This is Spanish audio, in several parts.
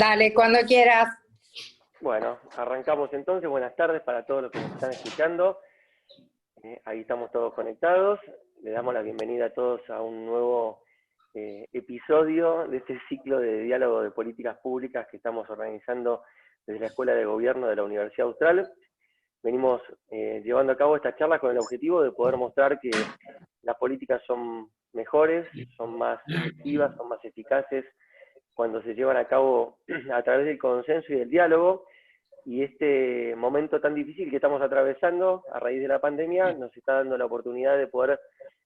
Dale, cuando quieras. Bueno, arrancamos entonces. Buenas tardes para todos los que nos están escuchando. Ahí estamos todos conectados. Le damos la bienvenida a todos a un nuevo episodio de este ciclo de diálogo de políticas públicas que estamos organizando desde la Escuela de Gobierno de la Universidad Austral. Venimos llevando a cabo esta charla con el objetivo de poder mostrar que las políticas son mejores, son más efectivas, son más eficaces cuando se llevan a cabo a través del consenso y del diálogo, y este momento tan difícil que estamos atravesando a raíz de la pandemia nos está dando la oportunidad de poder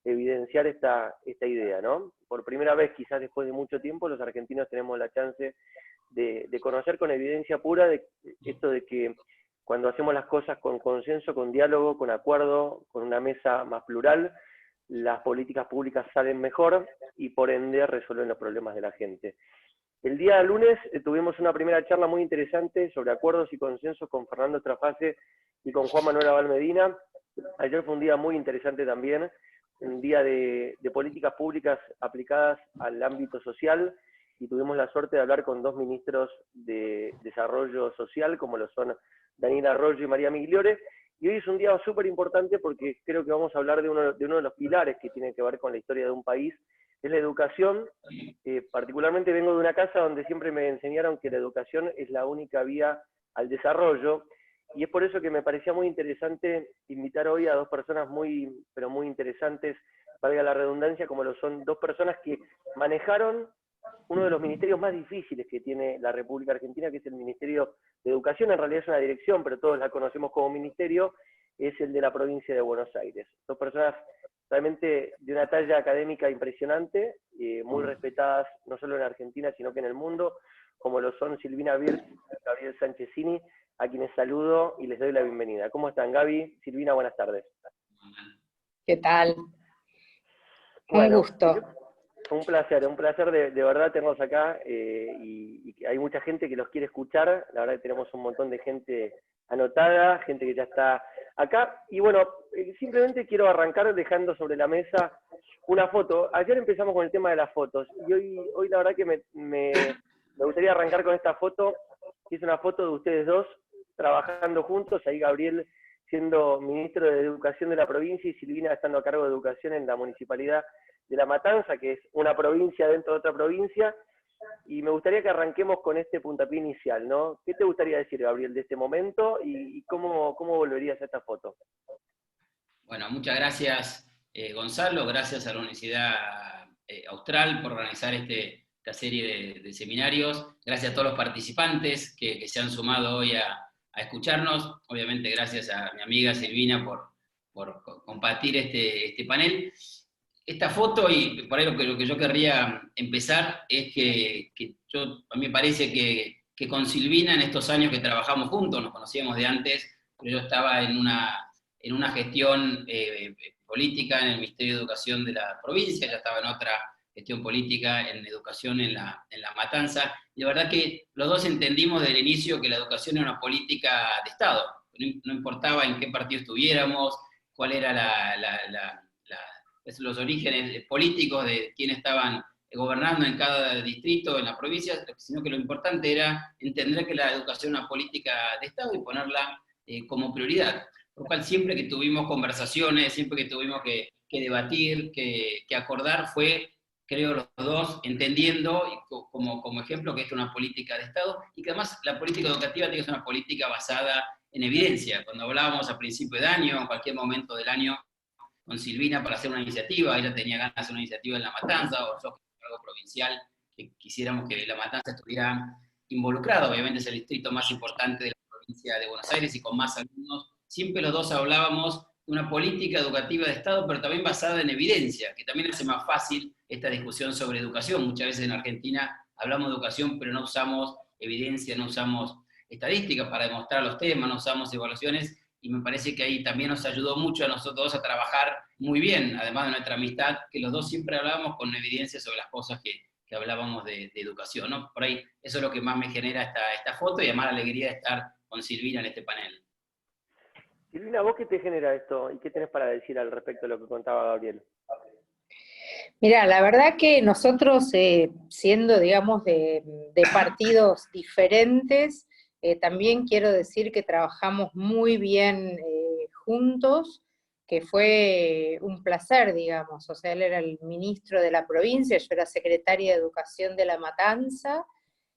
evidenciar esta idea, ¿no? Por primera vez, quizás después de mucho tiempo, los argentinos tenemos la chance de conocer con evidencia pura de esto de que cuando hacemos las cosas con consenso, con diálogo, con acuerdo, con una mesa más plural, las políticas públicas salen mejor y por ende resuelven los problemas de la gente. El día lunes tuvimos una primera charla muy interesante sobre acuerdos y consensos con Fernando Trafase y con Juan Manuel Abal Medina. Ayer fue un día muy interesante también, un día de políticas públicas aplicadas al ámbito social, y tuvimos la suerte de hablar con dos ministros de Desarrollo Social, como lo son Daniel Arroyo y María Migliore. Y hoy es un día súper importante porque creo que vamos a hablar de uno de los pilares que tiene que ver con la historia de un país, es la educación. Particularmente vengo de una casa donde siempre me enseñaron que la educación es la única vía al desarrollo, y es por eso que me parecía muy interesante invitar hoy a dos personas pero muy interesantes, valga la redundancia, como lo son dos personas que manejaron uno de los ministerios más difíciles que tiene la República Argentina, que es el Ministerio de Educación. En realidad es una dirección, pero todos la conocemos como ministerio, es el de la provincia de Buenos Aires. Dos personas realmente de una talla académica impresionante, muy respetadas no solo en Argentina, sino que en el mundo, como lo son Silvina Birz y Gabriel Sanchezini, a quienes saludo y les doy la bienvenida. ¿Cómo están, Gaby? Silvina, buenas tardes. ¿Qué tal? Bueno, un gusto. Un placer de verdad tenerlos acá, y hay mucha gente que los quiere escuchar. La verdad que tenemos un montón de gente anotada, gente que ya está acá, y bueno, simplemente quiero arrancar dejando sobre la mesa una foto. Ayer empezamos con el tema de las fotos, y hoy la verdad que me gustaría arrancar con esta foto, que es una foto de ustedes dos trabajando juntos, ahí Gabriel siendo ministro de Educación de la provincia y Silvina estando a cargo de Educación en la Municipalidad de La Matanza, que es una provincia dentro de otra provincia. Y me gustaría que arranquemos con este puntapié inicial, ¿no? ¿Qué te gustaría decir, Gabriel, de este momento y cómo volverías a esta foto? Bueno, muchas gracias, Gonzalo, gracias a la Universidad Austral por organizar esta serie de seminarios, gracias a todos los participantes que se han sumado hoy a escucharnos, obviamente gracias a mi amiga Silvina por compartir este panel. Esta foto, y por ahí lo que yo querría empezar, es que a mí me parece que con Silvina en estos años que trabajamos juntos, nos conocíamos de antes, pero yo estaba en una gestión política en el Ministerio de Educación de la provincia, ya estaba en otra gestión política en educación en la Matanza, y la verdad que los dos entendimos desde el inicio que la educación era una política de Estado, no importaba en qué partido estuviéramos, cuál era los orígenes políticos de quienes estaban gobernando en cada distrito, en la provincia, sino que lo importante era entender que la educación es una política de Estado y ponerla como prioridad. Por lo cual siempre que tuvimos conversaciones, siempre que tuvimos que debatir, que acordar, fue, creo, los dos entendiendo como ejemplo que esto es una política de Estado y que además la política educativa tiene que ser una política basada en evidencia. Cuando hablábamos a principio de año, en cualquier momento del año, con Silvina para hacer una iniciativa, ella tenía ganas de hacer una iniciativa en La Matanza, o yo, algo provincial, que quisiéramos que La Matanza estuviera involucrado, obviamente es el distrito más importante de la provincia de Buenos Aires y con más alumnos. Siempre los dos hablábamos de una política educativa de Estado, pero también basada en evidencia, que también hace más fácil esta discusión sobre educación. Muchas veces en Argentina hablamos de educación, pero no usamos evidencia, no usamos estadísticas para demostrar los temas, no usamos evaluaciones, y me parece que ahí también nos ayudó mucho a nosotros dos a trabajar muy bien, además de nuestra amistad, que los dos siempre hablábamos con evidencia sobre las cosas que hablábamos de educación, ¿no? Por ahí eso es lo que más me genera esta foto, y además la alegría de estar con Silvina en este panel. Silvina, ¿vos qué te genera esto y qué tenés para decir al respecto de lo que contaba Gabriel? Mira, la verdad que nosotros, siendo, digamos, de partidos diferentes, también quiero decir que trabajamos muy bien juntos, que fue un placer, digamos. O sea, él era el ministro de la provincia, yo era secretaria de Educación de La Matanza,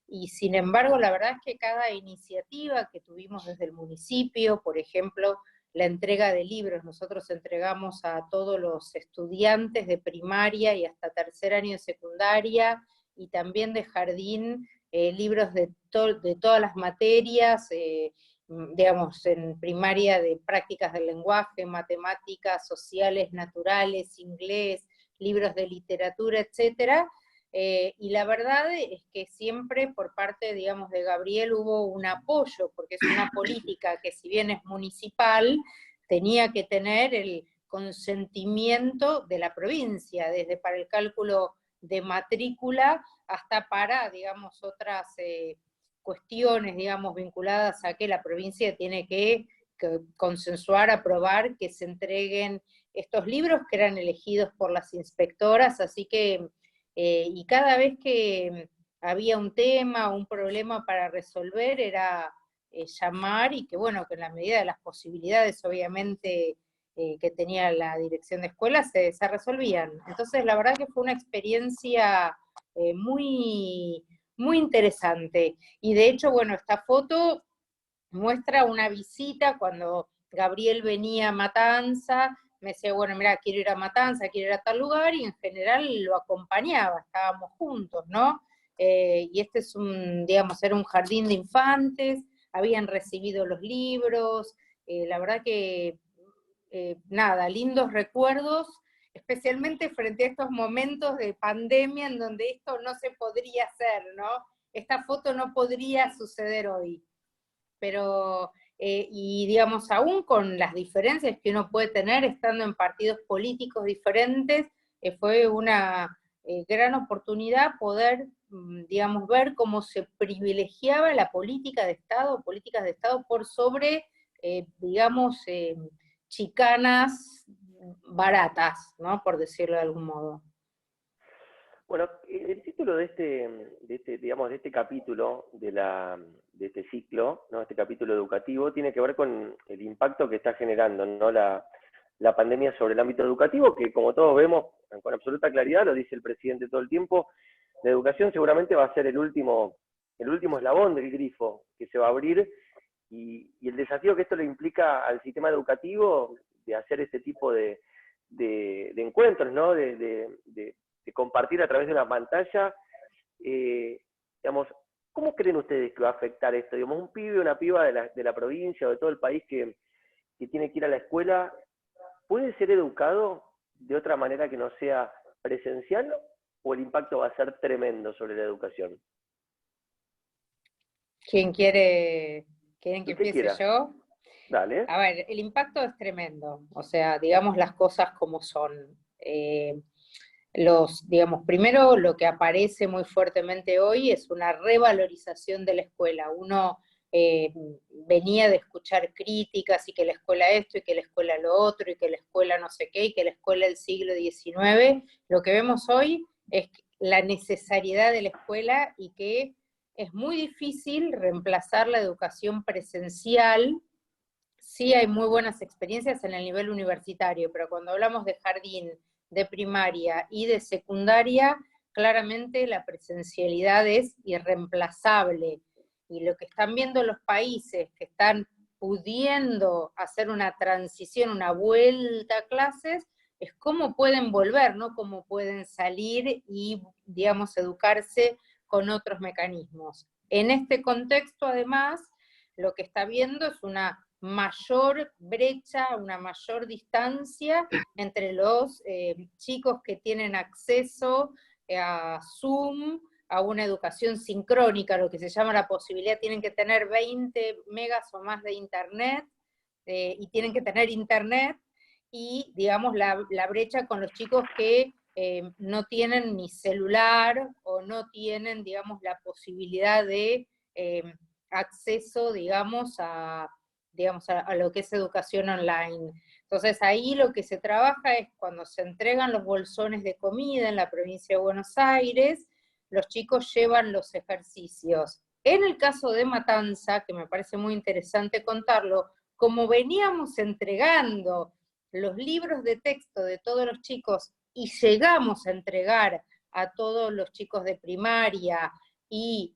y sin embargo, la verdad es que cada iniciativa que tuvimos desde el municipio, por ejemplo, la entrega de libros, nosotros entregamos a todos los estudiantes de primaria y hasta tercer año de secundaria, y también de jardín, libros de todas las materias, digamos, en primaria de prácticas del lenguaje, matemáticas, sociales, naturales, inglés, libros de literatura, etcétera. Y la verdad es que siempre por parte, digamos, de Gabriel hubo un apoyo, porque es una política que, si bien es municipal, tenía que tener el consentimiento de la provincia, desde para el cálculo de matrícula hasta para, digamos, otras cuestiones, digamos, vinculadas a que la provincia tiene que consensuar, aprobar, que se entreguen estos libros que eran elegidos por las inspectoras, así que y cada vez que había un tema, un problema para resolver, era llamar, y que bueno, que en la medida de las posibilidades, obviamente, que tenía la dirección de escuela, se resolvían. Entonces, la verdad que fue una experiencia muy, muy interesante. Y de hecho, bueno, esta foto muestra una visita cuando Gabriel venía a Matanza, me decía, bueno, mira, quiero ir a Matanza, quiero ir a tal lugar, y en general lo acompañaba, estábamos juntos, ¿no? Y este es digamos, era un jardín de infantes, habían recibido los libros, la verdad que, nada, lindos recuerdos, especialmente frente a estos momentos de pandemia en donde esto no se podría hacer, ¿no? Esta foto no podría suceder hoy, pero, y digamos, aún con las diferencias que uno puede tener estando en partidos políticos diferentes, fue una gran oportunidad poder, digamos, ver cómo se privilegiaba la política de Estado, políticas de Estado por sobre, digamos, chicanas baratas, ¿no? Por decirlo de algún modo. Bueno, el título digamos, de este capítulo, de este ciclo, ¿no? Este capítulo educativo, tiene que ver con el impacto que está generando, ¿no? La pandemia sobre el ámbito educativo, que como todos vemos, con absoluta claridad, lo dice el presidente todo el tiempo, la educación seguramente va a ser el último eslabón del grifo que se va a abrir, y el desafío que esto le implica al sistema educativo de hacer este tipo de encuentros, ¿no? De compartir a través de una pantalla, digamos, ¿cómo creen ustedes que va a afectar esto? Digamos, un pibe o una piba de la provincia o de todo el país que tiene que ir a la escuela, ¿puede ser educado de otra manera que no sea presencial, o el impacto va a ser tremendo sobre la educación? ¿Quieren que Usted empiece quiera. yo? Dale. A ver, el impacto es tremendo, o sea, digamos las cosas como son. Digamos, primero lo que aparece muy fuertemente hoy es una revalorización de la escuela. Uno venía de escuchar críticas, y que la escuela esto, y que la escuela lo otro, y que la escuela no sé qué, y que la escuela del siglo XIX. Lo que vemos hoy es la necesariedad de la escuela, y que es muy difícil reemplazar la educación presencial. Sí hay muy buenas experiencias en el nivel universitario, pero cuando hablamos de jardín, de primaria y de secundaria, claramente la presencialidad es irreemplazable. Y lo que están viendo los países que están pudiendo hacer una transición, una vuelta a clases, es cómo pueden volver, ¿no? Cómo pueden salir y, digamos, educarse con otros mecanismos. En este contexto, además, lo que está viendo es una mayor brecha, una mayor distancia entre los chicos que tienen acceso a Zoom, a una educación sincrónica, lo que se llama la posibilidad, tienen que tener 20 megas o más de internet, y tienen que tener internet, y digamos la brecha con los chicos que no tienen ni celular, o no tienen, digamos, la posibilidad de acceso, digamos, a lo que es educación online. Entonces ahí lo que se trabaja es cuando se entregan los bolsones de comida en la provincia de Buenos Aires, los chicos llevan los ejercicios. En el caso de Matanza, que me parece muy interesante contarlo, como veníamos entregando los libros de texto de todos los chicos y llegamos a entregar a todos los chicos de primaria y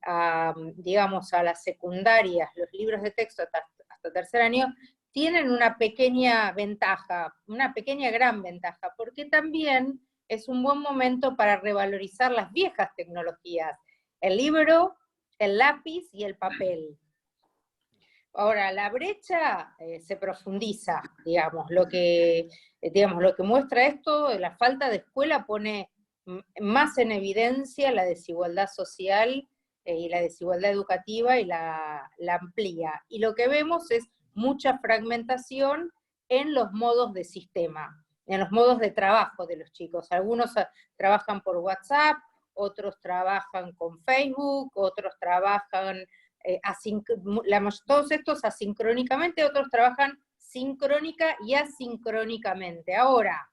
digamos, a las secundarias los libros de texto hasta tercer año, tienen una pequeña ventaja, una pequeña gran ventaja, porque también es un buen momento para revalorizar las viejas tecnologías, el libro, el lápiz y el papel. Ahora, la brecha se profundiza, digamos, lo que muestra esto, la falta de escuela pone más en evidencia la desigualdad social y la desigualdad educativa y la amplía. Y lo que vemos es mucha fragmentación en los modos de sistema, en los modos de trabajo de los chicos. Algunos trabajan por WhatsApp, otros trabajan con Facebook, otros trabajan todos estos asincrónicamente, otros trabajan sincrónica y asincrónicamente. Ahora,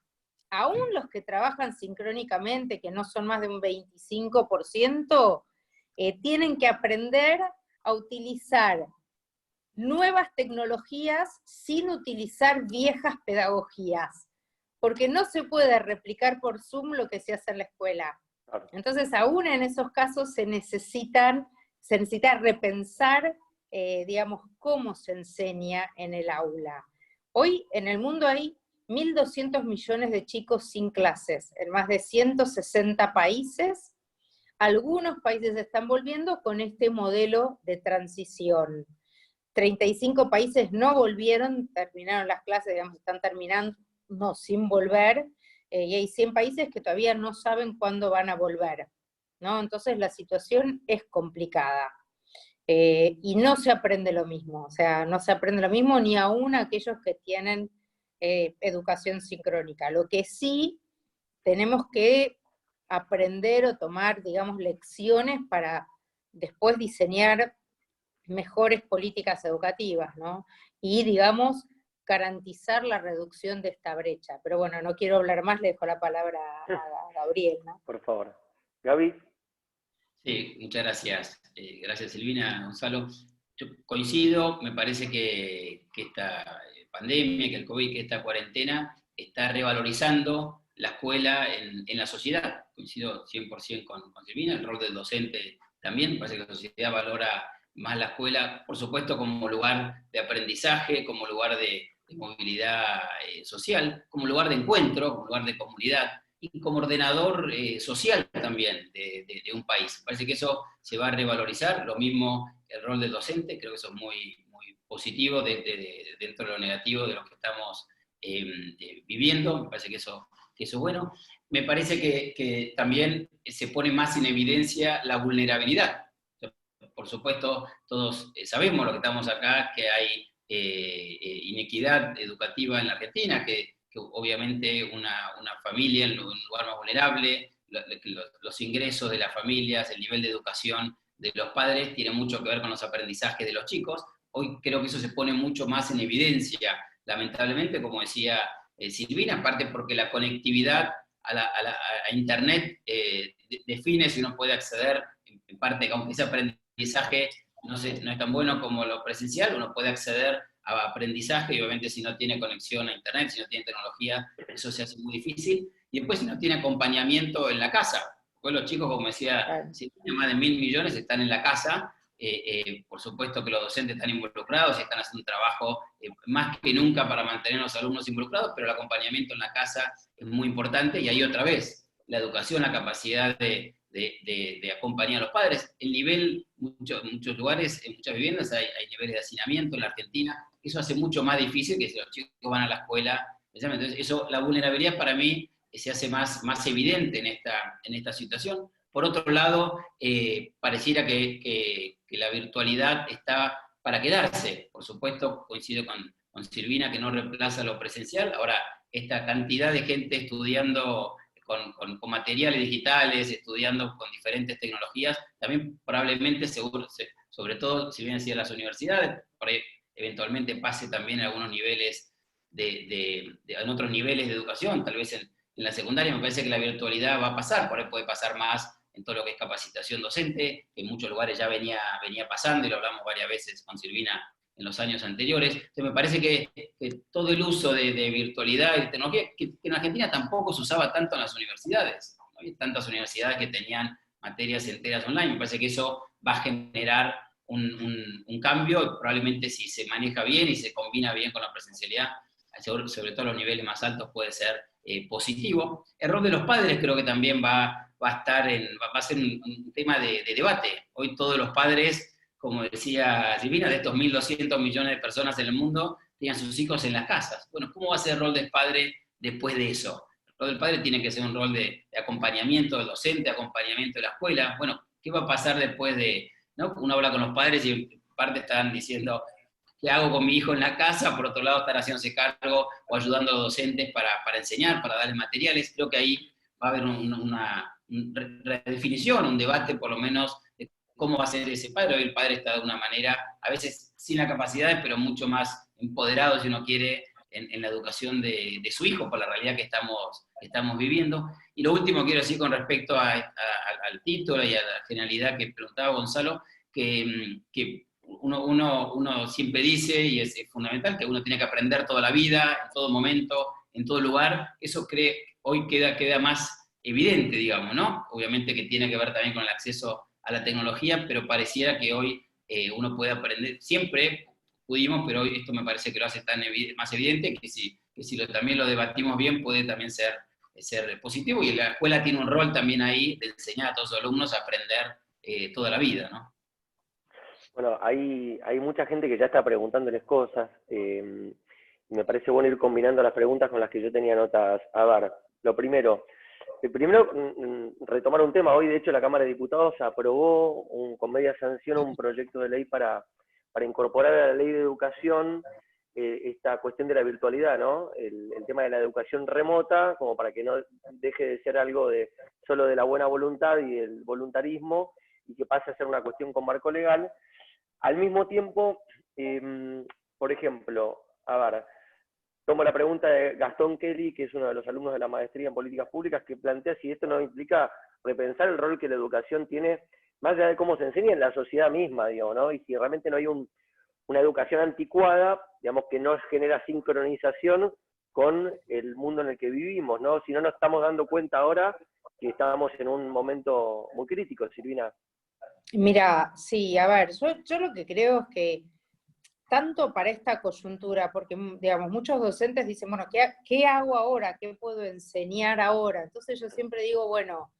aún los que trabajan sincrónicamente, que no son más de un 25%, tienen que aprender a utilizar nuevas tecnologías sin utilizar viejas pedagogías, porque no se puede replicar por Zoom lo que se hace en la escuela. Entonces, aún en esos casos se necesita repensar, digamos, cómo se enseña en el aula. Hoy en el mundo hay 1.200 millones de chicos sin clases, en más de 160 países. Algunos países están volviendo con este modelo de transición. 35 países no volvieron, terminaron las clases, digamos, están terminando sin volver, y hay 100 países que todavía no saben cuándo van a volver, ¿no? Entonces la situación es complicada. Y no se aprende lo mismo, o sea, no se aprende lo mismo ni aún aquellos que tienen educación sincrónica. Lo que sí tenemos que aprender o tomar, digamos, lecciones para después diseñar mejores políticas educativas, ¿no? Y, digamos, garantizar la reducción de esta brecha. Pero bueno, no quiero hablar más, le dejo la palabra a Gabriel, ¿no? Por favor. Gaby. Sí, muchas gracias. Gracias, Silvina, Gonzalo. Yo coincido, me parece que esta pandemia, que el COVID, que esta cuarentena está revalorizando la escuela en la sociedad. Coincido 100% con Silvina, el rol del docente también, me parece que la sociedad valora más la escuela, por supuesto, como lugar de aprendizaje, como lugar de movilidad social, como lugar de encuentro, como lugar de comunidad, y como ordenador social también de un país. Me parece que eso se va a revalorizar, lo mismo el rol del docente, creo que eso es muy, muy positivo dentro de lo negativo de lo que estamos viviendo, me parece que eso es bueno. Me parece que también se pone más en evidencia la vulnerabilidad. Por supuesto, todos sabemos lo que estamos acá, que hay inequidad educativa en la Argentina, que obviamente una familia en un lugar más vulnerable, los ingresos de las familias, el nivel de educación de los padres tiene mucho que ver con los aprendizajes de los chicos. Hoy creo que eso se pone mucho más en evidencia, lamentablemente, como decía Silvina, aparte porque la conectividad a Internet define si uno puede acceder, en parte, aunque ese aprendizaje no es tan bueno como lo presencial, uno puede acceder a aprendizaje, y obviamente si no tiene conexión a Internet, si no tiene tecnología, eso se hace muy difícil, y después si no tiene acompañamiento en la casa, pues los chicos, como decía, si más de 1.000 millones están en la casa, por supuesto que los docentes están involucrados y están haciendo un trabajo más que nunca para mantener a los alumnos involucrados, pero el acompañamiento en la casa es muy importante, y ahí otra vez, la educación, la capacidad de acompañar a los padres. El nivel, muchos lugares, en muchas viviendas hay niveles de hacinamiento en la Argentina, eso hace mucho más difícil que si los chicos van a la escuela. Entonces, la vulnerabilidad para mí se hace más evidente en esta situación. Por otro lado, pareciera que la virtualidad está para quedarse. Por supuesto, coincido con Silvina, que no reemplaza lo presencial. Ahora, esta cantidad de gente estudiando con materiales digitales, estudiando con diferentes tecnologías, también probablemente, sobre todo, si bien decía las universidades, por ahí eventualmente pase también a algunos niveles en otros niveles de educación, tal vez en la secundaria. Me parece que la virtualidad va a pasar, por ahí puede pasar más en todo lo que es capacitación docente, que en muchos lugares ya venía pasando, y lo hablamos varias veces con Silvina en los años anteriores. Entonces me parece que todo el uso de virtualidad y de tecnología, que en Argentina tampoco se usaba tanto en las universidades, no había tantas universidades que tenían materias enteras online. Me parece que eso va a generar un cambio, y probablemente si se maneja bien y se combina bien con la presencialidad, sobre todo a los niveles más altos, puede ser positivo. El rol de los padres creo que también va a ser un tema de debate. Hoy todos los padres, como decía Silvina, de estos 1.200 millones de personas en el mundo, tienen sus hijos en las casas. Bueno, ¿cómo va a ser el rol del padre después de eso? El rol del padre tiene que ser un rol de acompañamiento del docente, acompañamiento de la escuela. Bueno, ¿qué va a pasar después de, ¿no? Uno habla con los padres y en parte están diciendo, ¿qué hago con mi hijo en la casa? Por otro lado, están haciéndose cargo o ayudando a los docentes para enseñar, para darles materiales. Creo que ahí va a haber una redefinición, un debate por lo menos de cómo va a ser ese padre. Hoy el padre está de una manera, a veces sin la capacidad, pero mucho más empoderado, si uno quiere, en la educación de su hijo, por la realidad que estamos viviendo. Y lo último quiero decir con respecto al título y a la generalidad que preguntaba Gonzalo, que uno siempre dice, y es fundamental, que uno tiene que aprender toda la vida, en todo momento, en todo lugar. Eso hoy queda más evidente, digamos, ¿no? Obviamente que tiene que ver también con el acceso a la tecnología, pero pareciera que hoy uno puede aprender, siempre pudimos, pero hoy esto me parece que lo hace más evidente, que si también lo debatimos bien puede también ser positivo, y la escuela tiene un rol también ahí de enseñar a todos los alumnos a aprender toda la vida, ¿no? Bueno, hay mucha gente que ya está preguntándoles cosas. Me parece bueno ir combinando las preguntas con las que yo tenía notas. A ver, primero, retomar un tema. Hoy, de hecho, la Cámara de Diputados aprobó con media sanción un proyecto de ley para incorporar a la Ley de Educación esta cuestión de la virtualidad, ¿no? El tema de la educación remota, como para que no deje de ser algo solo de la buena voluntad y el voluntarismo, y que pase a ser una cuestión con marco legal. Al mismo tiempo, por ejemplo, a ver, tomo la pregunta de Gastón Kelly, que es uno de los alumnos de la maestría en políticas públicas, que plantea si esto no implica repensar el rol que la educación tiene, más allá de cómo se enseña en la sociedad misma, digamos, ¿no? Y si realmente no hay una educación anticuada, digamos, que no genera sincronización con el mundo en el que vivimos, ¿no? Si no nos estamos dando cuenta ahora que estamos en un momento muy crítico, Silvina. Mira, sí, a ver, yo lo que creo es que tanto para esta coyuntura, porque, digamos, muchos docentes dicen, bueno, ¿qué hago ahora? ¿Qué puedo enseñar ahora? Entonces yo siempre digo, bueno,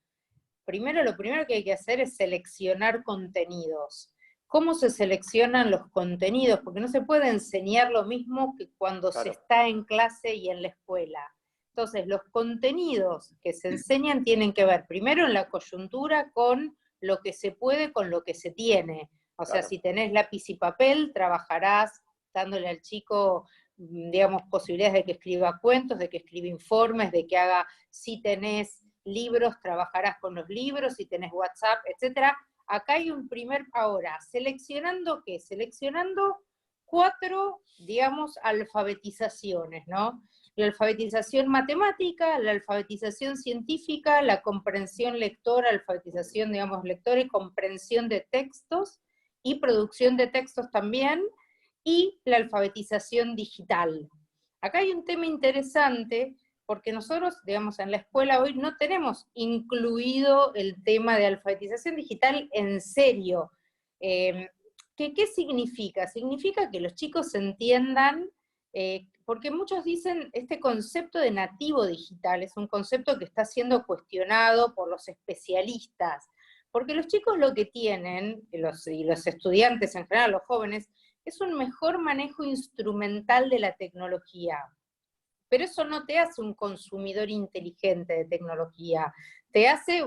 lo primero que hay que hacer es seleccionar contenidos. ¿Cómo se seleccionan los contenidos? Porque no se puede enseñar lo mismo que cuando se está en clase y en la escuela. Entonces, los contenidos que se enseñan tienen que ver primero en la coyuntura con lo que se puede, con lo que se tiene. O sea, si tenés lápiz y papel, trabajarás dándole al chico, digamos, posibilidades de que escriba cuentos, de que escriba informes, de que haga, si tenés libros, trabajarás con los libros, si tenés WhatsApp, etc. Acá hay ahora, ¿seleccionando qué? Seleccionando 4, digamos, alfabetizaciones, ¿no? La alfabetización matemática, la alfabetización científica, la comprensión lectora, alfabetización, digamos, lectora y comprensión de textos, y producción de textos también, y la alfabetización digital. Acá hay un tema interesante, porque nosotros, digamos, en la escuela hoy no tenemos incluido el tema de alfabetización digital en serio. ¿Qué significa? Significa que los chicos entiendan, porque muchos dicen, este concepto de nativo digital es un concepto que está siendo cuestionado por los especialistas, porque los chicos lo que tienen, y los estudiantes en general, los jóvenes, es un mejor manejo instrumental de la tecnología. Pero eso no te hace un consumidor inteligente de tecnología, te hace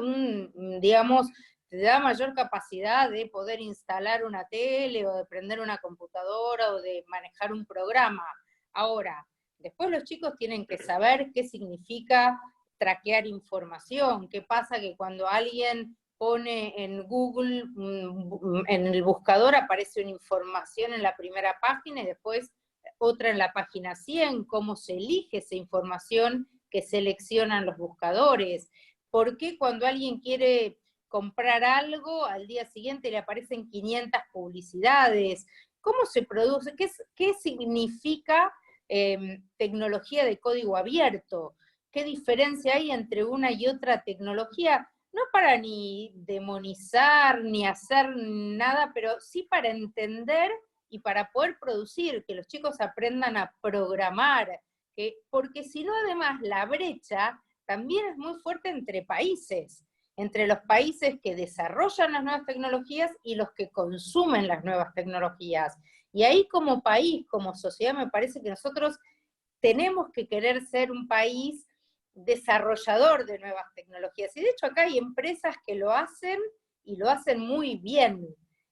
digamos, te da mayor capacidad de poder instalar una tele, o de prender una computadora, o de manejar un programa. Ahora, después los chicos tienen que saber qué significa traquear información, qué pasa que cuando alguien pone en Google, en el buscador aparece una información en la primera página, y después otra en la página 100, cómo se elige esa información que seleccionan los buscadores, por qué cuando alguien quiere comprar algo, al día siguiente le aparecen 500 publicidades, cómo se produce, qué significa tecnología de código abierto, qué diferencia hay entre una y otra tecnología, no para ni demonizar, ni hacer nada, pero sí para entender y para poder producir, que los chicos aprendan a programar, porque si no además la brecha también es muy fuerte entre países, entre los países que desarrollan las nuevas tecnologías y los que consumen las nuevas tecnologías. Y ahí como país, como sociedad, me parece que nosotros tenemos que querer ser un país desarrollador de nuevas tecnologías. Y de hecho acá hay empresas que lo hacen y lo hacen muy bien.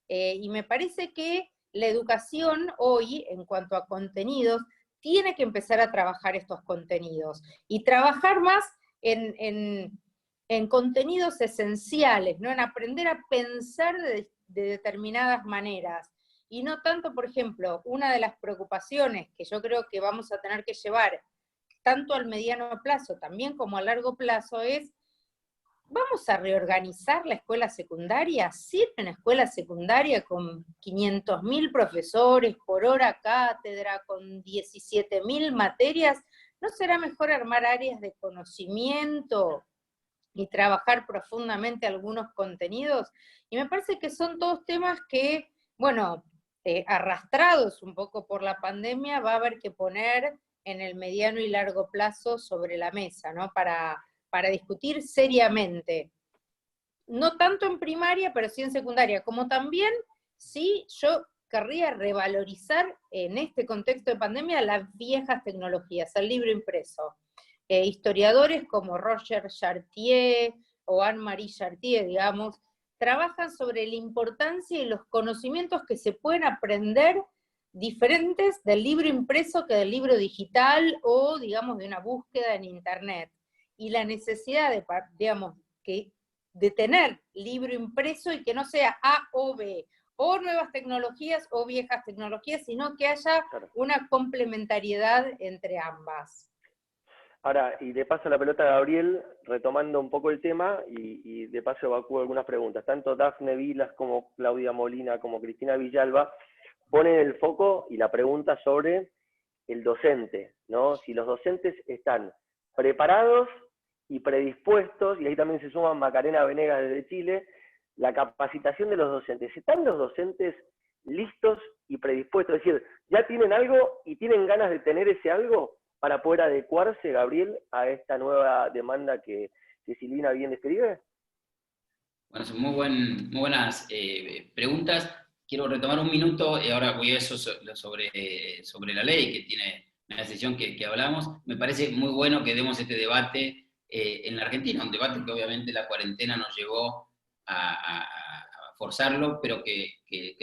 Y me parece que la educación hoy, en cuanto a contenidos, tiene que empezar a trabajar estos contenidos. Y trabajar más en contenidos esenciales, ¿no? En aprender a pensar de determinadas maneras. Y no tanto, por ejemplo, una de las preocupaciones que yo creo que vamos a tener que llevar tanto al mediano plazo también como a largo plazo es, ¿vamos a reorganizar la escuela secundaria? ¿Sirve una escuela secundaria con 500.000 profesores por hora cátedra, con 17.000 materias? ¿No será mejor armar áreas de conocimiento y trabajar profundamente algunos contenidos? Y me parece que son todos temas que, bueno, arrastrados un poco por la pandemia, va a haber que poner en el mediano y largo plazo sobre la mesa, ¿no? Para discutir seriamente. No tanto en primaria, pero sí en secundaria, como también, sí, yo querría revalorizar en este contexto de pandemia las viejas tecnologías, el libro impreso. Historiadores como Roger Chartier o Anne-Marie Chartier, digamos, trabajan sobre la importancia y los conocimientos que se pueden aprender diferentes del libro impreso que del libro digital o, digamos, de una búsqueda en internet. Y la necesidad de, digamos, de tener libro impreso y que no sea A o B, o nuevas tecnologías o viejas tecnologías, sino que haya una complementariedad entre ambas. Ahora, y de paso la pelota a Gabriel, retomando un poco el tema, y de paso evacúo algunas preguntas. Tanto Dafne Vilas como Claudia Molina como Cristina Villalba ponen el foco y la pregunta sobre el docente, ¿no? Si los docentes están preparados y predispuestos, y ahí también se suma Macarena Venegas desde Chile, la capacitación de los docentes. ¿Están los docentes listos y predispuestos? Es decir, ¿ya tienen algo y tienen ganas de tener ese algo para poder adecuarse, Gabriel, a esta nueva demanda que Silvina bien describe? Bueno, son muy buenas preguntas. Quiero retomar un minuto, y ahora voy a eso sobre la ley, que tiene una decisión que hablamos. Me parece muy bueno que demos este debate en la Argentina, un debate que obviamente la cuarentena nos llevó a forzarlo, pero que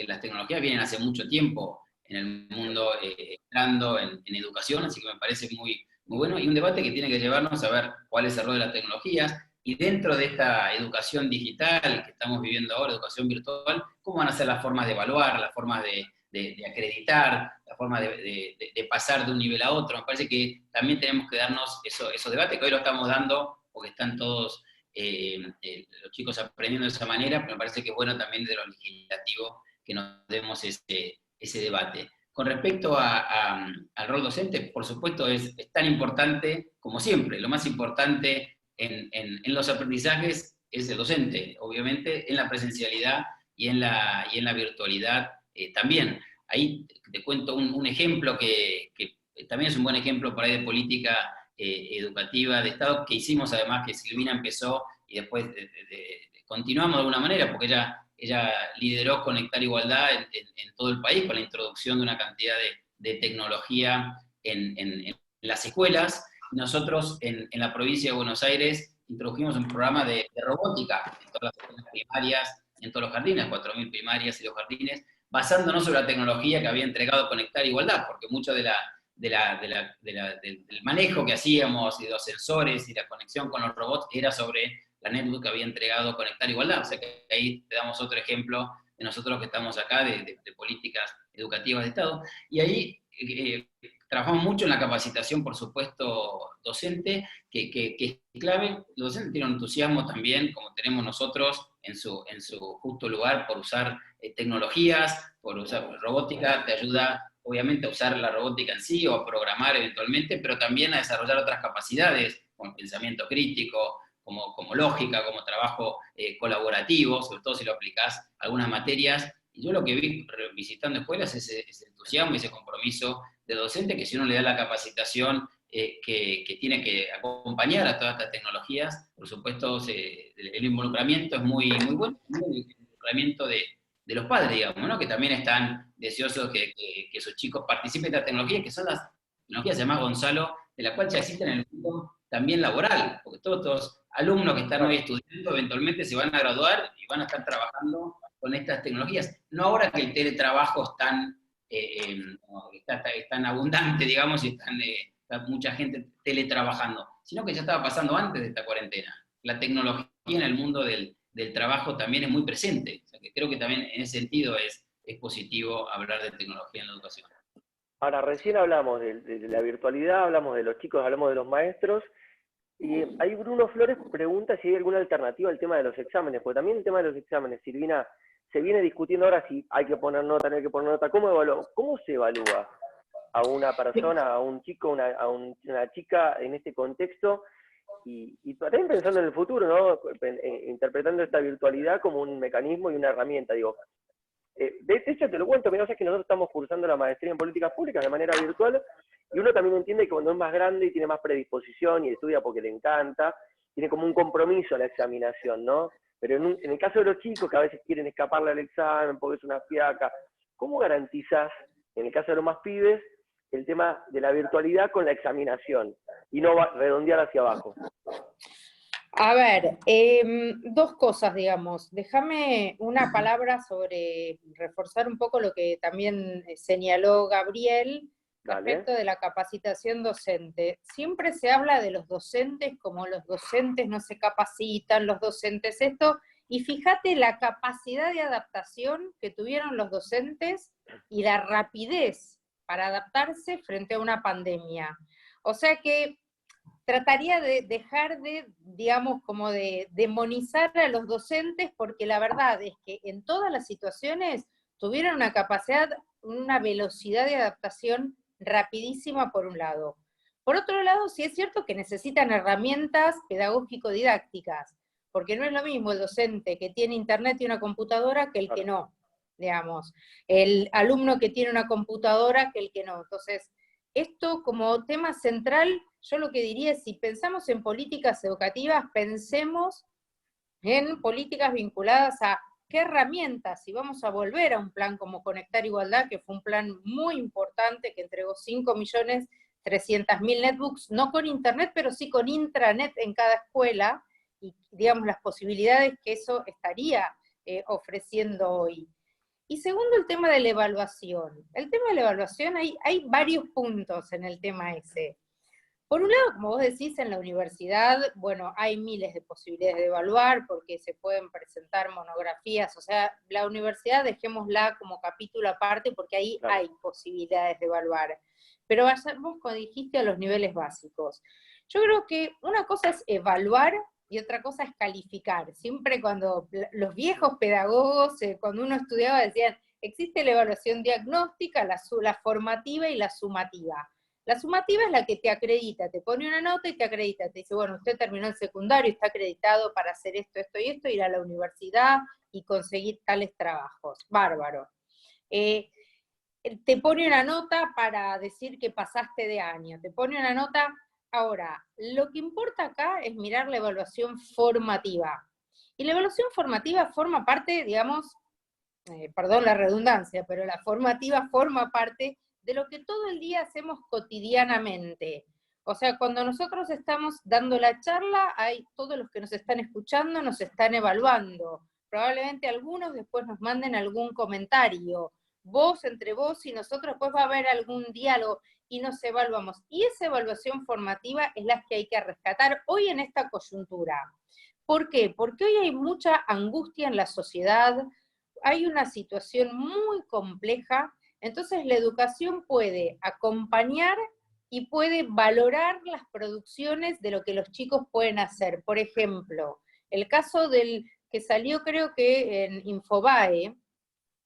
las tecnologías vienen hace mucho tiempo en el mundo entrando en educación, así que me parece muy bueno, y un debate que tiene que llevarnos a ver cuál es el rol de las tecnologías, y dentro de esta educación digital que estamos viviendo ahora, educación virtual, cómo van a ser las formas de evaluar, las formas de acreditar, la forma de pasar de un nivel a otro. Me parece que también tenemos que darnos esos debates, que hoy lo estamos dando, porque están todos los chicos aprendiendo de esa manera, pero me parece que es bueno también de lo legislativo que nos demos ese debate. Con respecto al rol docente, por supuesto es tan importante como siempre. Lo más importante en los aprendizajes es el docente, obviamente, en la presencialidad y en la virtualidad también. Ahí te cuento un ejemplo que también es un buen ejemplo por ahí de política educativa de Estado, que hicimos además, que Silvina empezó y después continuamos de alguna manera, porque ella lideró Conectar Igualdad en todo el país con la introducción de una cantidad de tecnología en las escuelas. Nosotros en la provincia de Buenos Aires introdujimos un programa de robótica en todas las escuelas primarias, en todos los jardines, 4.000 primarias y los jardines, basándonos sobre la tecnología que había entregado Conectar Igualdad, porque mucho del manejo que hacíamos y de los sensores y la conexión con los robots era sobre la netbook que había entregado Conectar Igualdad. O sea que ahí te damos otro ejemplo de nosotros que estamos acá, de políticas educativas de Estado. Y ahí trabajamos mucho en la capacitación, por supuesto, docente, que es clave. Los docentes tienen un entusiasmo también, como tenemos nosotros, en su justo lugar, por usar tecnologías, por usar robótica, te ayuda obviamente a usar la robótica en sí, o a programar eventualmente, pero también a desarrollar otras capacidades, como pensamiento crítico, como lógica, como trabajo colaborativo, sobre todo si lo aplicás a algunas materias. Y yo lo que vi visitando escuelas es ese entusiasmo y ese compromiso de docente, que si uno le da la capacitación que tiene que acompañar a todas estas tecnologías, por supuesto el involucramiento es muy, muy bueno, el involucramiento de los padres, digamos, ¿no? Que también están deseosos que sus chicos participen de estas tecnologías, que son las tecnologías, además, Gonzalo, de las cuales ya existen en el mundo también laboral, porque todos los alumnos que están hoy estudiando eventualmente se van a graduar y van a estar trabajando con estas tecnologías. No ahora que el teletrabajo es tan abundante, digamos, y está mucha gente teletrabajando, sino que ya estaba pasando antes de esta cuarentena. La tecnología en el mundo del trabajo también es muy presente. O sea, que creo que también en ese sentido es positivo hablar de tecnología en la educación. Ahora, recién hablamos de la virtualidad, hablamos de los chicos, hablamos de los maestros, y ahí Bruno Flores pregunta si hay alguna alternativa al tema de los exámenes, porque también el tema de los exámenes, Silvina, se viene discutiendo ahora si hay que poner nota, no hay que poner nota. ¿Cómo se evalúa a una persona, a un chico, a una chica en este contexto? Y también pensando en el futuro, ¿no? Interpretando esta virtualidad como un mecanismo y una herramienta, digo. De hecho, te lo cuento, mira, es que nosotros estamos cursando la maestría en políticas públicas de manera virtual, y uno también entiende que cuando es más grande y tiene más predisposición y estudia porque le encanta, tiene como un compromiso a la examinación, ¿no? Pero en el caso de los chicos que a veces quieren escaparle al examen porque es una fiaca, ¿cómo garantizás, en el caso de los más pibes, el tema de la virtualidad con la examinación y no redondear hacia abajo? A ver, dos cosas, digamos. Déjame una palabra sobre reforzar un poco lo que también señaló Gabriel respecto de la capacitación docente. Siempre se habla de los docentes como los docentes no se capacitan, los docentes esto, y fíjate la capacidad de adaptación que tuvieron los docentes y la rapidez para adaptarse frente a una pandemia. O sea que trataría de dejar de, digamos, como de demonizar a los docentes, porque la verdad es que en todas las situaciones tuvieron una capacidad, una velocidad de adaptación rapidísima por un lado. Por otro lado, sí es cierto que necesitan herramientas pedagógico-didácticas, porque no es lo mismo el docente que tiene internet y una computadora que el que no, digamos. El alumno que tiene una computadora que el que no. Entonces, esto como tema central, yo lo que diría es, si pensamos en políticas educativas, pensemos en políticas vinculadas a qué herramientas, si vamos a volver a un plan como Conectar Igualdad, que fue un plan muy importante que entregó 5.300.000 netbooks, no con internet, pero sí con intranet en cada escuela, y digamos las posibilidades que eso estaría ofreciendo hoy. Y segundo, el tema de la evaluación. El tema de la evaluación, hay varios puntos en el tema ese. Por un lado, como vos decís, en la universidad, bueno, hay miles de posibilidades de evaluar, porque se pueden presentar monografías, o sea, la universidad dejémosla como capítulo aparte, porque ahí hay posibilidades de evaluar. Pero vayamos, como dijiste, a los niveles básicos. Yo creo que una cosa es evaluar y otra cosa es calificar. Siempre cuando los viejos pedagogos, cuando uno estudiaba, decían, existe la evaluación diagnóstica, la formativa y la sumativa. La sumativa es la que te acredita, te pone una nota y te acredita, te dice, bueno, usted terminó el secundario, está acreditado para hacer esto, esto y esto, ir a la universidad y conseguir tales trabajos. Bárbaro. Te pone una nota para decir que pasaste de año, te pone una nota. Ahora, lo que importa acá es mirar la evaluación formativa. Y la evaluación formativa forma parte, digamos, perdón la redundancia, pero la formativa forma parte de lo que todo el día hacemos cotidianamente. O sea, cuando nosotros estamos dando la charla, todos los que nos están escuchando nos están evaluando. Probablemente algunos después nos manden algún comentario. Entre vos y nosotros, después va a haber algún diálogo y nos evaluamos. Y esa evaluación formativa es la que hay que rescatar hoy en esta coyuntura. ¿Por qué? Porque hoy hay mucha angustia en la sociedad, hay una situación muy compleja Entonces la educación puede acompañar y puede valorar las producciones de lo que los chicos pueden hacer. Por ejemplo, el caso del que salió creo que en Infobae,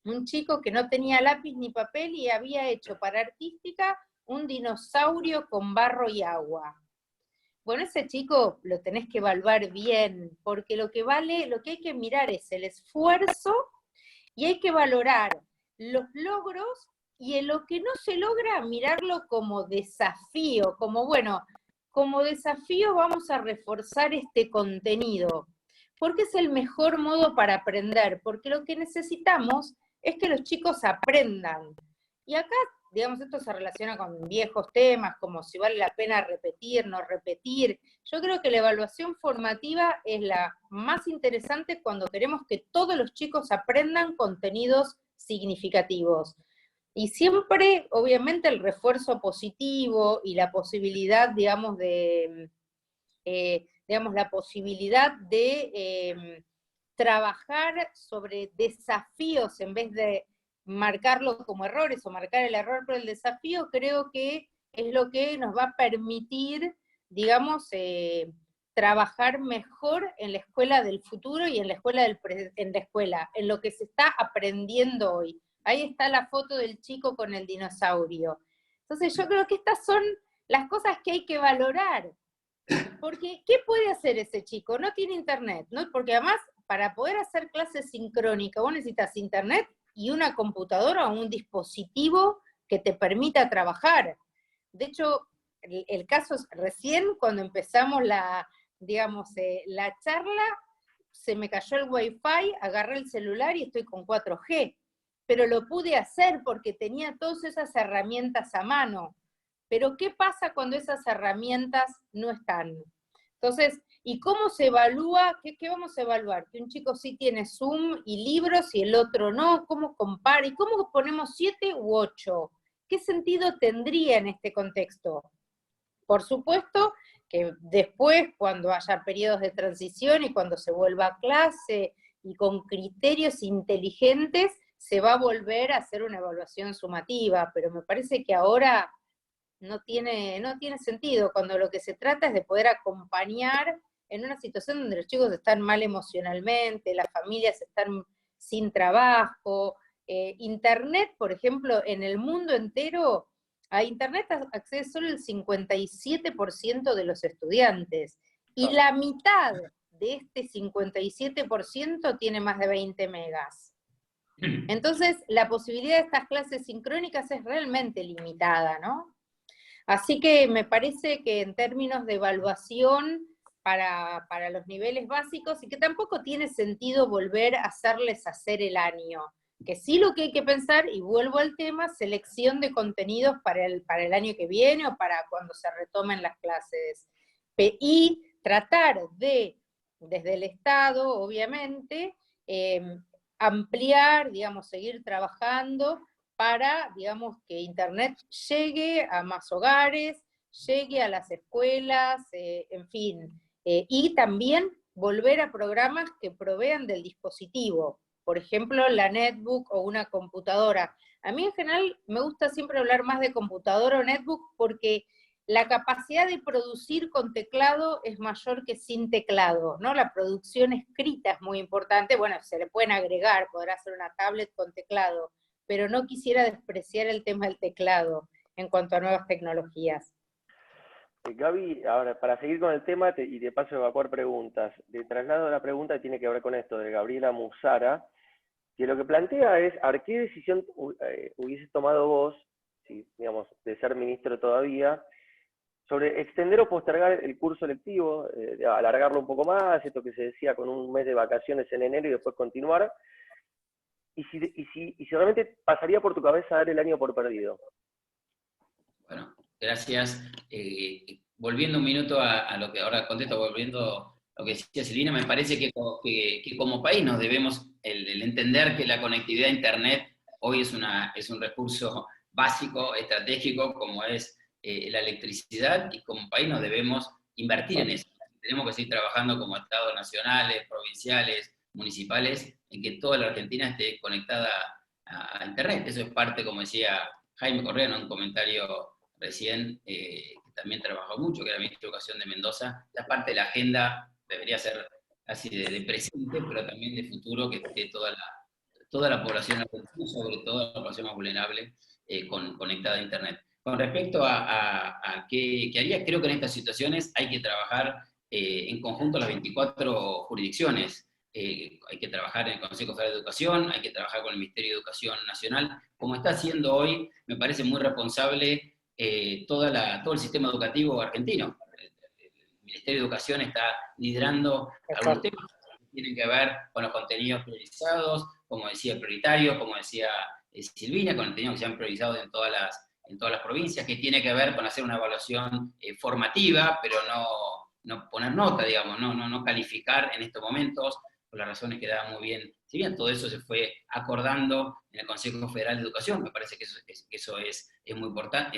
un chico que no tenía lápiz ni papel y había hecho para artística un dinosaurio con barro y agua. Bueno, ese chico lo tenés que evaluar bien, porque lo que vale, lo que hay que mirar es el esfuerzo y hay que valorar los logros y en lo que no se logra mirarlo como desafío, como bueno, como desafío vamos a reforzar este contenido, porque es el mejor modo para aprender, porque lo que necesitamos es que los chicos aprendan. Y acá, digamos, esto se relaciona con viejos temas, como si vale la pena repetir, no repetir. Yo creo que la evaluación formativa es la más interesante cuando queremos que todos los chicos aprendan contenidos significativos. Y siempre, obviamente, el refuerzo positivo y la posibilidad, digamos, la posibilidad de trabajar sobre desafíos en vez de marcarlo como errores o marcar el error por el desafío, creo que es lo que nos va a permitir, digamos, trabajar mejor en la escuela del futuro y en la escuela en lo que se está aprendiendo hoy. Ahí está la foto del chico con el dinosaurio. Entonces yo creo que estas son las cosas que hay que valorar. Porque, ¿qué puede hacer ese chico? No tiene internet, ¿no? Porque además, para poder hacer clases sincrónicas, vos necesitas internet y una computadora o un dispositivo que te permita trabajar. De hecho, el caso es recién cuando empezamos la charla, se me cayó el wifi, agarré el celular y estoy con 4G. Pero lo pude hacer porque tenía todas esas herramientas a mano. Pero ¿qué pasa cuando esas herramientas no están? Entonces, ¿y cómo se evalúa? ¿Qué vamos a evaluar? Que un chico sí tiene Zoom y libros y el otro no. ¿Cómo compara? ¿Y cómo ponemos 7 u 8? ¿Qué sentido tendría en este contexto? Por supuesto que después, cuando haya periodos de transición y cuando se vuelva a clase y con criterios inteligentes, se va a volver a hacer una evaluación sumativa, pero me parece que ahora no tiene sentido, cuando lo que se trata es de poder acompañar en una situación donde los chicos están mal emocionalmente, las familias están sin trabajo. Internet, por ejemplo, en el mundo entero, a Internet accede solo el 57% de los estudiantes, y la mitad de este 57% tiene más de 20 megas. Entonces, la posibilidad de estas clases sincrónicas es realmente limitada, ¿no? Así que me parece que en términos de evaluación para los niveles básicos, y que tampoco tiene sentido volver a hacerles hacer el año, que sí lo que hay que pensar, y vuelvo al tema, selección de contenidos para el año que viene o para cuando se retomen las clases. Y tratar de, desde el Estado, obviamente, ampliar, digamos, seguir trabajando para, digamos, que Internet llegue a más hogares, llegue a las escuelas, en fin, y también volver a programas que provean del dispositivo, por ejemplo, la netbook o una computadora. A mí en general me gusta siempre hablar más de computadora o netbook porque la capacidad de producir con teclado es mayor que sin teclado, ¿no? La producción escrita es muy importante, bueno, se le pueden agregar, podrá ser una tablet con teclado, pero no quisiera despreciar el tema del teclado en cuanto a nuevas tecnologías. Gaby, ahora para seguir con el tema y de paso evacuar preguntas, de traslado a la pregunta que tiene que ver con esto, de Gabriela Musara, que lo que plantea es, a ver, ¿qué decisión hubieses tomado vos, si, digamos, de ser ministro todavía, sobre extender o postergar el curso lectivo, alargarlo un poco más, esto que se decía con un mes de vacaciones en enero y después continuar, y si realmente pasaría por tu cabeza dar el año por perdido? Bueno, gracias. Volviendo un minuto a lo que ahora contesto, volviendo a lo que decía Silvina, me parece que como país nos debemos el entender que la conectividad a Internet hoy es un recurso básico, estratégico, como es la electricidad, y como país nos debemos invertir en eso. Tenemos que seguir trabajando como estados nacionales, provinciales, municipales, en que toda la Argentina esté conectada a Internet. Eso es parte, como decía Jaime Correa en un comentario recién, que también trabajó mucho, que era ministro de Educación de Mendoza, la parte de la agenda debería ser casi de presente, pero también de futuro, que esté toda la población argentina, sobre todo la población más vulnerable, conectada a Internet. Con respecto a qué haría, creo que en estas situaciones hay que trabajar en conjunto las 24 jurisdicciones. Hay que trabajar en el Consejo Federal de Educación, hay que trabajar con el Ministerio de Educación Nacional, como está haciendo hoy, me parece muy responsable todo el sistema educativo argentino. El Ministerio de Educación está liderando algunos temas que tienen que ver con los contenidos priorizados, como decía, prioritarios, como decía Silvina, con contenidos que se han priorizado en todas las provincias, que tiene que ver con hacer una evaluación formativa, pero no poner nota, digamos, no calificar en estos momentos, por las razones que daba muy bien. Si bien todo eso se fue acordando en el Consejo Federal de Educación, me parece que eso es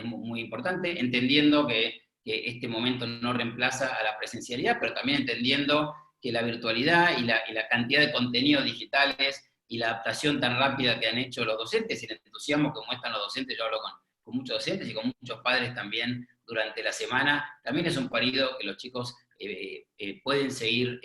muy importante, entendiendo que este momento no reemplaza a la presencialidad, pero también entendiendo que la virtualidad y la cantidad de contenidos digitales y la adaptación tan rápida que han hecho los docentes y el entusiasmo que muestran los docentes, yo hablo con muchos docentes y con muchos padres también durante la semana, también es un periodo que los chicos pueden seguir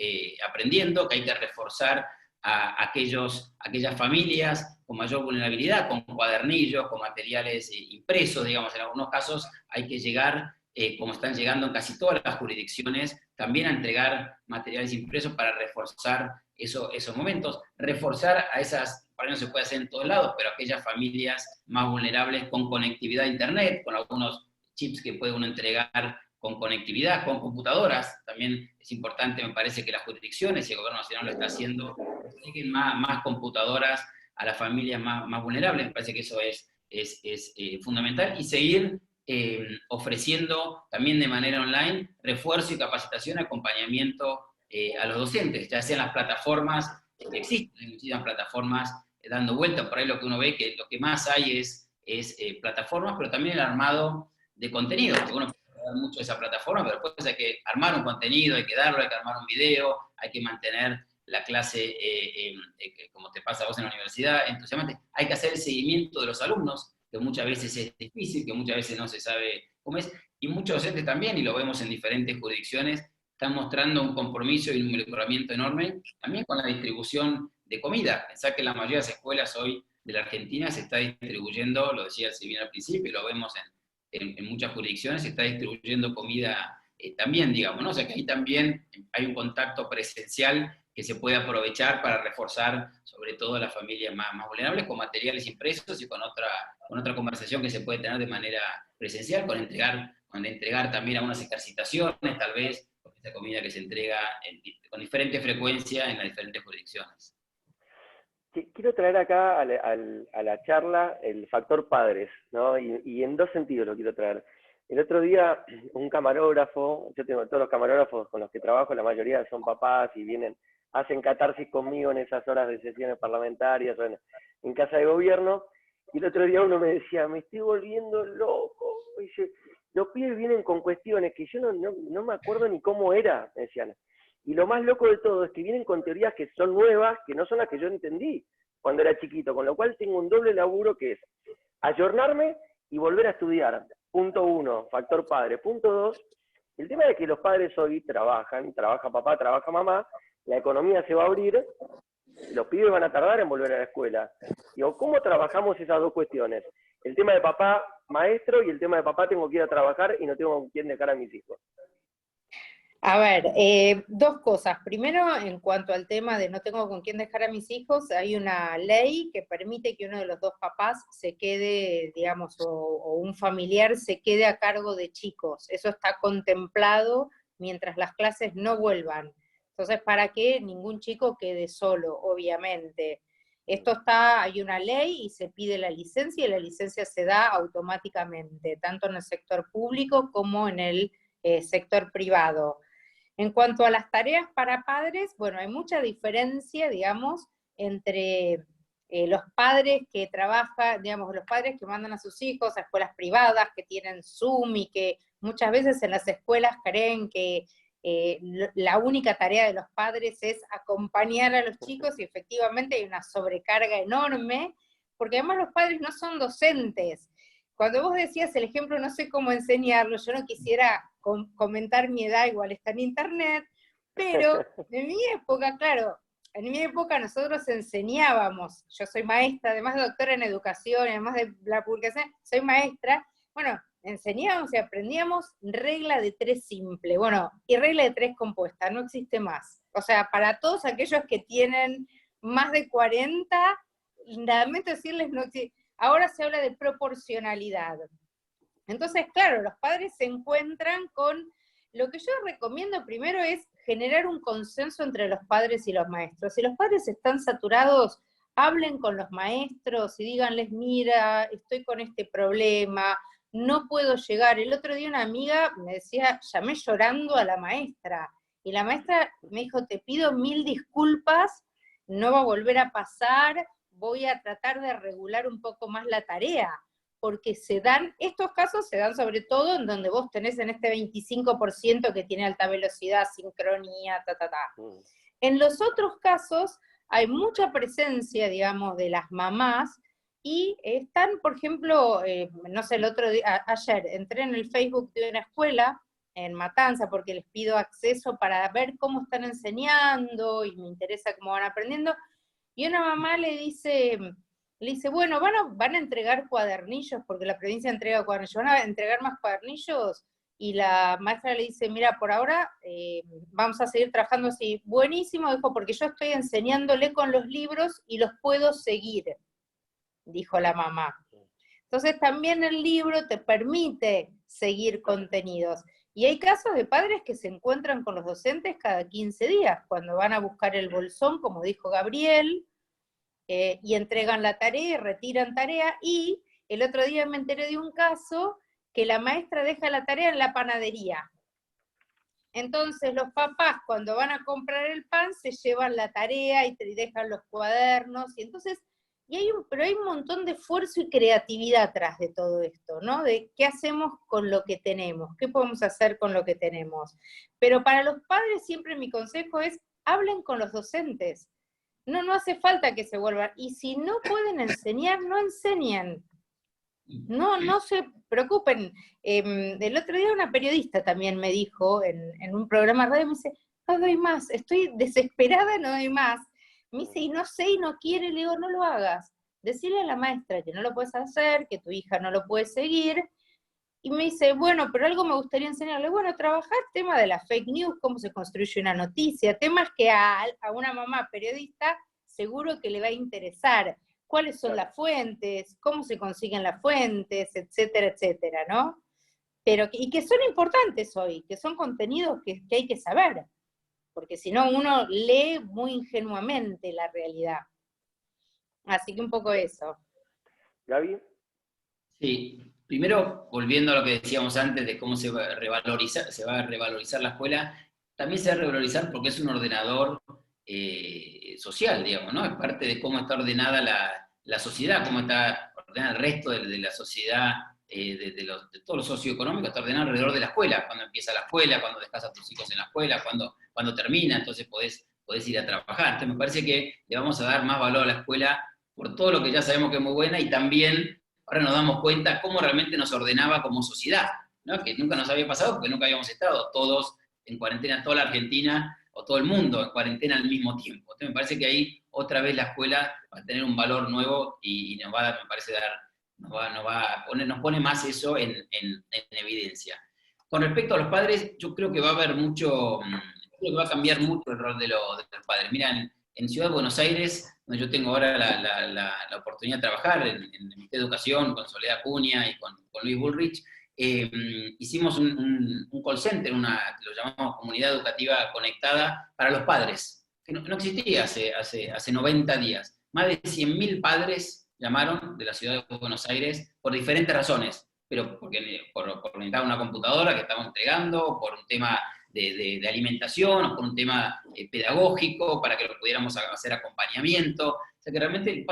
aprendiendo, que hay que reforzar a aquellas familias con mayor vulnerabilidad, con cuadernillos, con materiales impresos, digamos, en algunos casos hay que llegar, como están llegando en casi todas las jurisdicciones, también a entregar materiales impresos para reforzar esos momentos, reforzar a esas, para no se puede hacer en todos lados, pero aquellas familias más vulnerables con conectividad a Internet, con algunos chips que puede uno entregar con conectividad, con computadoras. También es importante, me parece, que las jurisdicciones, y el Gobierno Nacional lo está haciendo, entreguen más computadoras a las familias más vulnerables. Me parece que eso es fundamental. Y seguir ofreciendo también de manera online refuerzo y capacitación, acompañamiento a los docentes, ya sean las plataformas que existen plataformas dando vuelta. Por ahí lo que uno ve que lo que más hay es plataformas, pero también el armado de contenido, porque uno puede dar mucho de esa plataforma, pero después hay que armar un contenido, hay que darlo, hay que armar un video, hay que mantener la clase, como te pasa a vos en la universidad, entusiasmante. Hay que hacer el seguimiento de los alumnos, que muchas veces es difícil, que muchas veces no se sabe cómo es, y muchos docentes también, y lo vemos en diferentes jurisdicciones, están mostrando un compromiso y un involucramiento enorme, también con la distribución de comida. Pensá que la mayoría de las escuelas hoy de la Argentina se está distribuyendo, lo decía Silvina al principio, lo vemos en muchas jurisdicciones, se está distribuyendo comida también, digamos, ¿no? O sea que ahí también hay un contacto presencial que se puede aprovechar para reforzar sobre todo a las familias más vulnerables con materiales impresos y con otra conversación que se puede tener de manera presencial, con entregar también algunas ejercitaciones, tal vez, con esta comida que se entrega con diferente frecuencia en las diferentes jurisdicciones. Quiero traer acá a la charla el factor padres, ¿no? Y en dos sentidos lo quiero traer. El otro día, un camarógrafo, yo tengo todos los camarógrafos con los que trabajo, la mayoría son papás y hacen catarsis conmigo en esas horas de sesiones parlamentarias o en casa de gobierno, y el otro día uno me decía, me estoy volviendo loco. Y dice, los pibes vienen con cuestiones que yo no me acuerdo ni cómo era, me decían. Y lo más loco de todo es que vienen con teorías que son nuevas, que no son las que yo entendí cuando era chiquito, con lo cual tengo un doble laburo que es ayornarme y volver a estudiar. Punto 1, factor padre. Punto 2, el tema de que los padres hoy trabaja papá, trabaja mamá, la economía se va a abrir, los pibes van a tardar en volver a la escuela. Digo, ¿cómo trabajamos esas dos cuestiones? El tema de papá maestro y el tema de papá tengo que ir a trabajar y no tengo con quién dejar a mis hijos. A ver, dos cosas. Primero, en cuanto al tema de no tengo con quién dejar a mis hijos, hay una ley que permite que uno de los dos papás se quede, digamos, o un familiar se quede a cargo de chicos. Eso está contemplado mientras las clases no vuelvan. Entonces, para que ningún chico quede solo, obviamente. Hay una ley y se pide la licencia, y la licencia se da automáticamente, tanto en el sector público como en el sector privado. En cuanto a las tareas para padres, bueno, hay mucha diferencia, digamos, entre los padres que trabajan, digamos, los padres que mandan a sus hijos a escuelas privadas, que tienen Zoom y que muchas veces en las escuelas creen que la única tarea de los padres es acompañar a los chicos, y efectivamente hay una sobrecarga enorme, porque además los padres no son docentes. Cuando vos decías el ejemplo, no sé cómo enseñarlo, yo no quisiera comentar mi edad, igual está en internet, pero en mi época, claro, en mi época nosotros enseñábamos, yo soy maestra, además de doctora en educación, además de la publicación, soy maestra, bueno, enseñábamos y aprendíamos regla de 3 simple, bueno, y regla de 3 compuesta, no existe más. O sea, para todos aquellos que tienen más de 40, lamento decirles, no existe. Ahora se habla de proporcionalidad. Entonces, claro, los padres se encuentran con, lo que yo recomiendo primero es generar un consenso entre los padres y los maestros. Si los padres están saturados, hablen con los maestros y díganles, mira, estoy con este problema, no puedo llegar. El otro día una amiga me decía, llamé llorando a la maestra, y la maestra me dijo, te pido 1000 disculpas, no va a volver a pasar, voy a tratar de regular un poco más la tarea, porque estos casos se dan sobre todo en donde vos tenés en este 25% que tiene alta velocidad, sincronía, En los otros casos hay mucha presencia, digamos, de las mamás, y están, por ejemplo, no sé, el otro día, ayer entré en el Facebook de una escuela en Matanza, porque les pido acceso para ver cómo están enseñando, y me interesa cómo van aprendiendo, y una mamá le dice, bueno, van a entregar cuadernillos, porque la provincia entrega cuadernillos, van a entregar más cuadernillos, y la maestra le dice, mira, por ahora vamos a seguir trabajando así. Buenísimo, dijo, porque yo estoy enseñándole con los libros y los puedo seguir, dijo la mamá. Entonces también el libro te permite seguir contenidos. Y hay casos de padres que se encuentran con los docentes cada 15 días, cuando van a buscar el bolsón, como dijo Gabriel, y entregan la tarea y retiran tarea, y el otro día me enteré de un caso que la maestra deja la tarea en la panadería. Entonces los papás cuando van a comprar el pan se llevan la tarea y te dejan los cuadernos, y entonces, pero hay un montón de esfuerzo y creatividad atrás de todo esto, ¿no? De qué hacemos con lo que tenemos, qué podemos hacer con lo que tenemos. Pero para los padres siempre mi consejo es, hablen con los docentes. No hace falta que se vuelvan, y si no pueden enseñar, no enseñen. No se preocupen. El otro día una periodista también me dijo, en un programa de radio, me dice, no doy más, estoy desesperada, no doy más. Me dice, y no sé, y no quiere, le digo, no lo hagas. Decirle a la maestra que no lo puedes hacer, que tu hija no lo puede seguir. Y me dice, bueno, pero algo me gustaría enseñarle. Bueno, trabajar tema de la fake news, cómo se construye una noticia, temas que a una mamá periodista seguro que le va a interesar. ¿Cuáles son las fuentes? ¿Cómo se consiguen las fuentes? Etcétera, etcétera, ¿no? Y que son importantes hoy, que son contenidos que hay que saber, porque si no uno lee muy ingenuamente la realidad. Así que un poco eso. ¿Gaby? Sí, primero, volviendo a lo que decíamos antes de cómo se va a revalorizar la escuela, también se va a revalorizar porque es un ordenador social, digamos, ¿no? Es parte de cómo está ordenada la sociedad, cómo está ordenada el resto de la sociedad, de todo lo socioeconómico, está ordenado alrededor de la escuela, cuando empieza la escuela, cuando dejas a tus hijos en la escuela, cuando termina, entonces podés ir a trabajar. Entonces me parece que le vamos a dar más valor a la escuela por todo lo que ya sabemos que es muy buena, y también ahora nos damos cuenta cómo realmente nos ordenaba como sociedad, ¿no? Que nunca nos había pasado porque nunca habíamos estado todos en cuarentena, toda la Argentina o todo el mundo en cuarentena al mismo tiempo. Entonces me parece que ahí otra vez la escuela va a tener un valor nuevo y nos va a, me parece, nos pone más eso en evidencia. Con respecto a los padres, yo creo que va a haber creo que va a cambiar mucho el rol de los padres. Mira, en Ciudad de Buenos Aires, donde yo tengo ahora la oportunidad de trabajar en educación con Soledad Acuña y con Luis Bullrich, hicimos un call center, lo llamamos Comunidad Educativa Conectada para los padres, que no existía hace 90 días. Más de 100.000 padres llamaron de la Ciudad de Buenos Aires por diferentes razones, pero por necesitar una computadora que estamos entregando, por un tema de alimentación, o por un tema pedagógico, para que lo pudiéramos hacer acompañamiento. O sea que realmente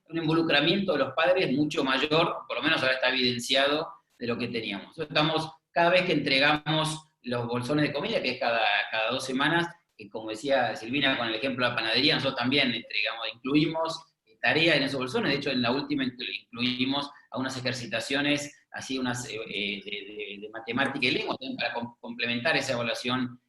un involucramiento de los padres es mucho mayor, por lo menos ahora está evidenciado, de lo que teníamos. Entonces cada vez que entregamos los bolsones de comida, que es cada 2 semanas, como decía Silvina con el ejemplo de la panadería, nosotros también incluimos tarea en esos bolsones. De hecho, en la última incluimos algunas ejercitaciones, así unas de matemática y lengua, también para complementar esa evaluación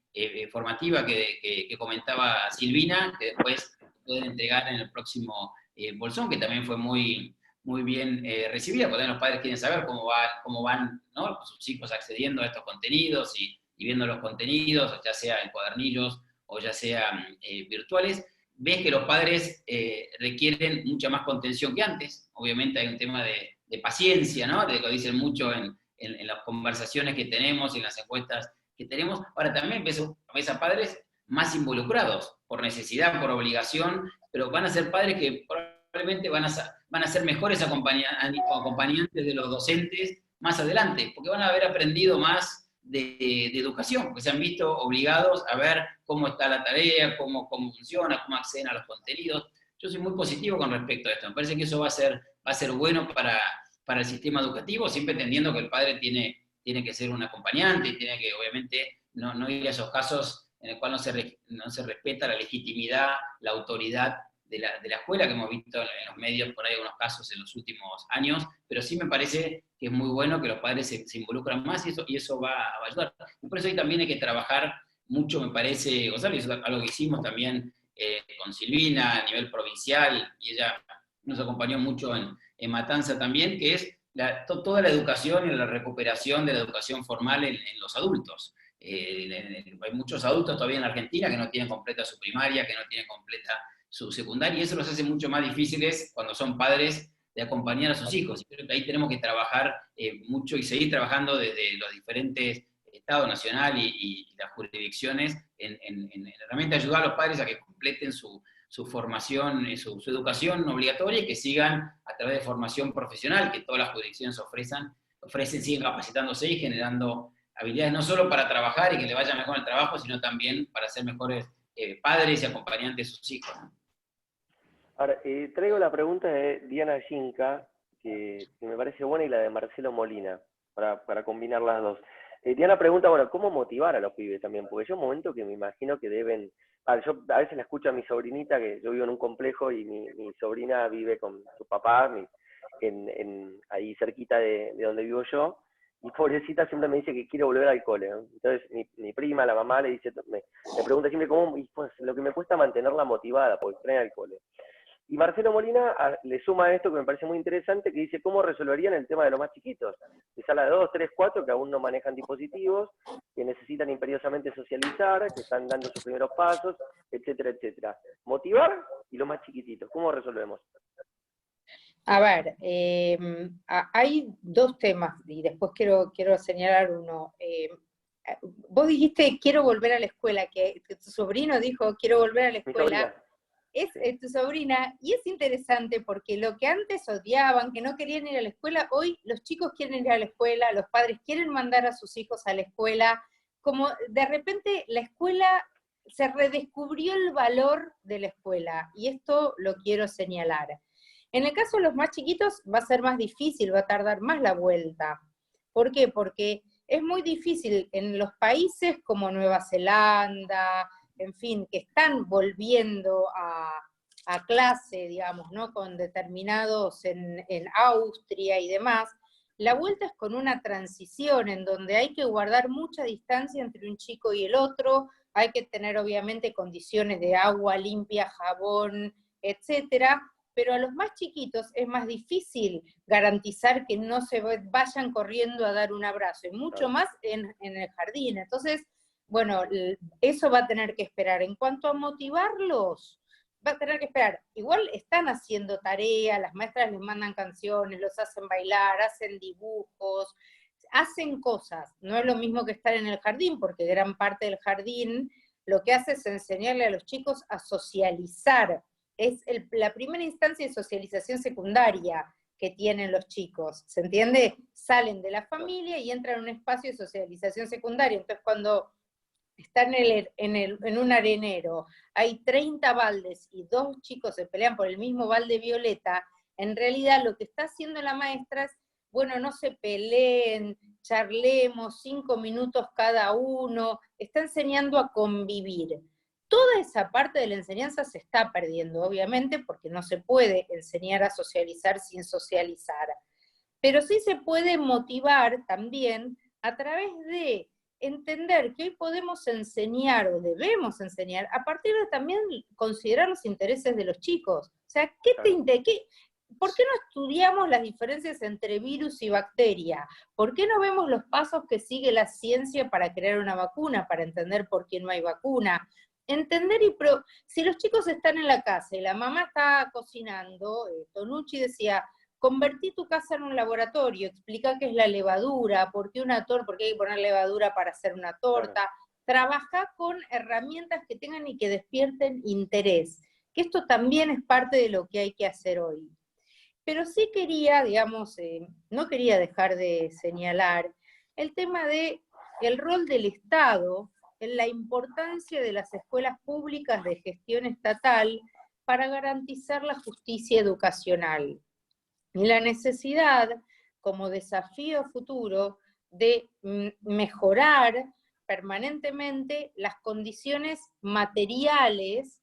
formativa que comentaba Silvina, que después pueden entregar en el próximo bolsón, que también fue muy bien recibida, porque los padres quieren saber cómo van, ¿no?, sus hijos accediendo a estos contenidos y viendo los contenidos, ya sea en cuadernillos o ya sean virtuales. Ves que los padres requieren mucha más contención que antes. Obviamente hay un tema de paciencia, ¿no?, de lo que dicen mucho en las conversaciones que tenemos, en las encuestas que tenemos. Ahora también ves a padres más involucrados, por necesidad, por obligación, pero van a ser padres que probablemente van a ser mejores acompañantes de los docentes más adelante, porque van a haber aprendido más de educación, porque se han visto obligados a ver cómo está la tarea, cómo funciona, cómo acceden a los contenidos. Yo soy muy positivo con respecto a esto. Me parece que eso va a ser bueno para el sistema educativo, siempre entendiendo que el padre tiene que ser un acompañante y tiene que, obviamente, no ir a esos casos en el cual no se respeta la legitimidad, la autoridad de la escuela, que hemos visto en los medios por ahí algunos casos en los últimos años, pero sí me parece que es muy bueno que los padres se involucran más y eso va a ayudar. Y por eso ahí también hay que trabajar mucho, me parece, Gonzalo, y eso es algo que hicimos también con Silvina a nivel provincial, y ella nos acompañó mucho en Matanza también, que es toda la educación y la recuperación de la educación formal en los adultos. Hay muchos adultos todavía en Argentina que no tienen completa su primaria, que no tienen completa su secundaria, y eso los hace mucho más difíciles cuando son padres de acompañar a sus hijos. Y creo que ahí tenemos que trabajar mucho y seguir trabajando desde los diferentes Estado Nacional y las jurisdicciones en realmente ayudar a los padres a que completen su formación, su educación obligatoria, y que sigan a través de formación profesional, que todas las jurisdicciones ofrecen, siguen capacitándose y generando habilidades no solo para trabajar y que le vaya mejor el trabajo, sino también para ser mejores padres y acompañantes de sus hijos. Ahora, traigo la pregunta de Diana Ginca, que me parece buena, y la de Marcelo Molina, para combinar las dos. Diana pregunta, bueno, ¿cómo motivar a los pibes también? Porque yo un momento que me imagino que deben... yo a veces la escucho a mi sobrinita, que yo vivo en un complejo, y mi sobrina vive con su papá ahí cerquita de donde vivo yo, y pobrecita siempre me dice que quiere volver al cole, ¿no? Entonces mi prima, la mamá, le dice, me pregunta siempre cómo, y pues lo que me cuesta mantenerla motivada, porque extraña el cole. Y Marcelo Molina le suma a esto que me parece muy interesante, que dice cómo resolverían el tema de los más chiquitos, de sala de 2, 3, 4, que aún no manejan dispositivos, que necesitan imperiosamente socializar, que están dando sus primeros pasos, etcétera, etcétera. Motivar y los más chiquititos, ¿cómo resolvemos? A ver, hay dos temas, y después quiero señalar uno. Vos dijiste, quiero volver a la escuela, que tu sobrino dijo, quiero volver a la escuela. Es tu sobrina, y es interesante porque lo que antes odiaban, que no querían ir a la escuela, hoy los chicos quieren ir a la escuela, los padres quieren mandar a sus hijos a la escuela, como de repente la escuela, se redescubrió el valor de la escuela, y esto lo quiero señalar. En el caso de los más chiquitos va a ser más difícil, va a tardar más la vuelta. ¿Por qué? Porque es muy difícil en los países como Nueva Zelanda, en fin, que están volviendo a clase, digamos, ¿no?, con determinados en Austria y demás, la vuelta es con una transición en donde hay que guardar mucha distancia entre un chico y el otro, hay que tener obviamente condiciones de agua limpia, jabón, etcétera, pero a los más chiquitos es más difícil garantizar que no se vayan corriendo a dar un abrazo, y mucho más en el jardín. Entonces, bueno, eso va a tener que esperar. En cuanto a motivarlos, va a tener que esperar. Igual están haciendo tarea, las maestras les mandan canciones, los hacen bailar, hacen dibujos, hacen cosas. No es lo mismo que estar en el jardín, porque gran parte del jardín lo que hace es enseñarle a los chicos a socializar. Es la primera instancia de socialización secundaria que tienen los chicos, ¿se entiende? Salen de la familia y entran en un espacio de socialización secundaria. Entonces, cuando están en un arenero, hay 30 baldes y 2 chicos se pelean por el mismo balde violeta, en realidad lo que está haciendo la maestra es, bueno, no se peleen, charlemos 5 minutos cada uno, está enseñando a convivir. toda esa parte de la enseñanza se está perdiendo, obviamente, porque no se puede enseñar a socializar sin socializar. Pero sí se puede motivar también a través de entender que hoy podemos enseñar o debemos enseñar a partir de también considerar los intereses de los chicos. O sea, ¿por qué no estudiamos las diferencias entre virus y bacteria? ¿Por qué no vemos los pasos que sigue la ciencia para crear una vacuna, para entender por qué no hay vacuna? Si los chicos están en la casa y la mamá está cocinando, Tonucci decía, convertí tu casa en un laboratorio, explica qué es la levadura, por qué hay que poner levadura para hacer una torta, trabaja con herramientas que tengan y que despierten interés, que esto también es parte de lo que hay que hacer hoy. Pero sí quería, no quería dejar de señalar el tema del rol del Estado, en la importancia de las escuelas públicas de gestión estatal para garantizar la justicia educacional. Y la necesidad, como desafío futuro, de mejorar permanentemente las condiciones materiales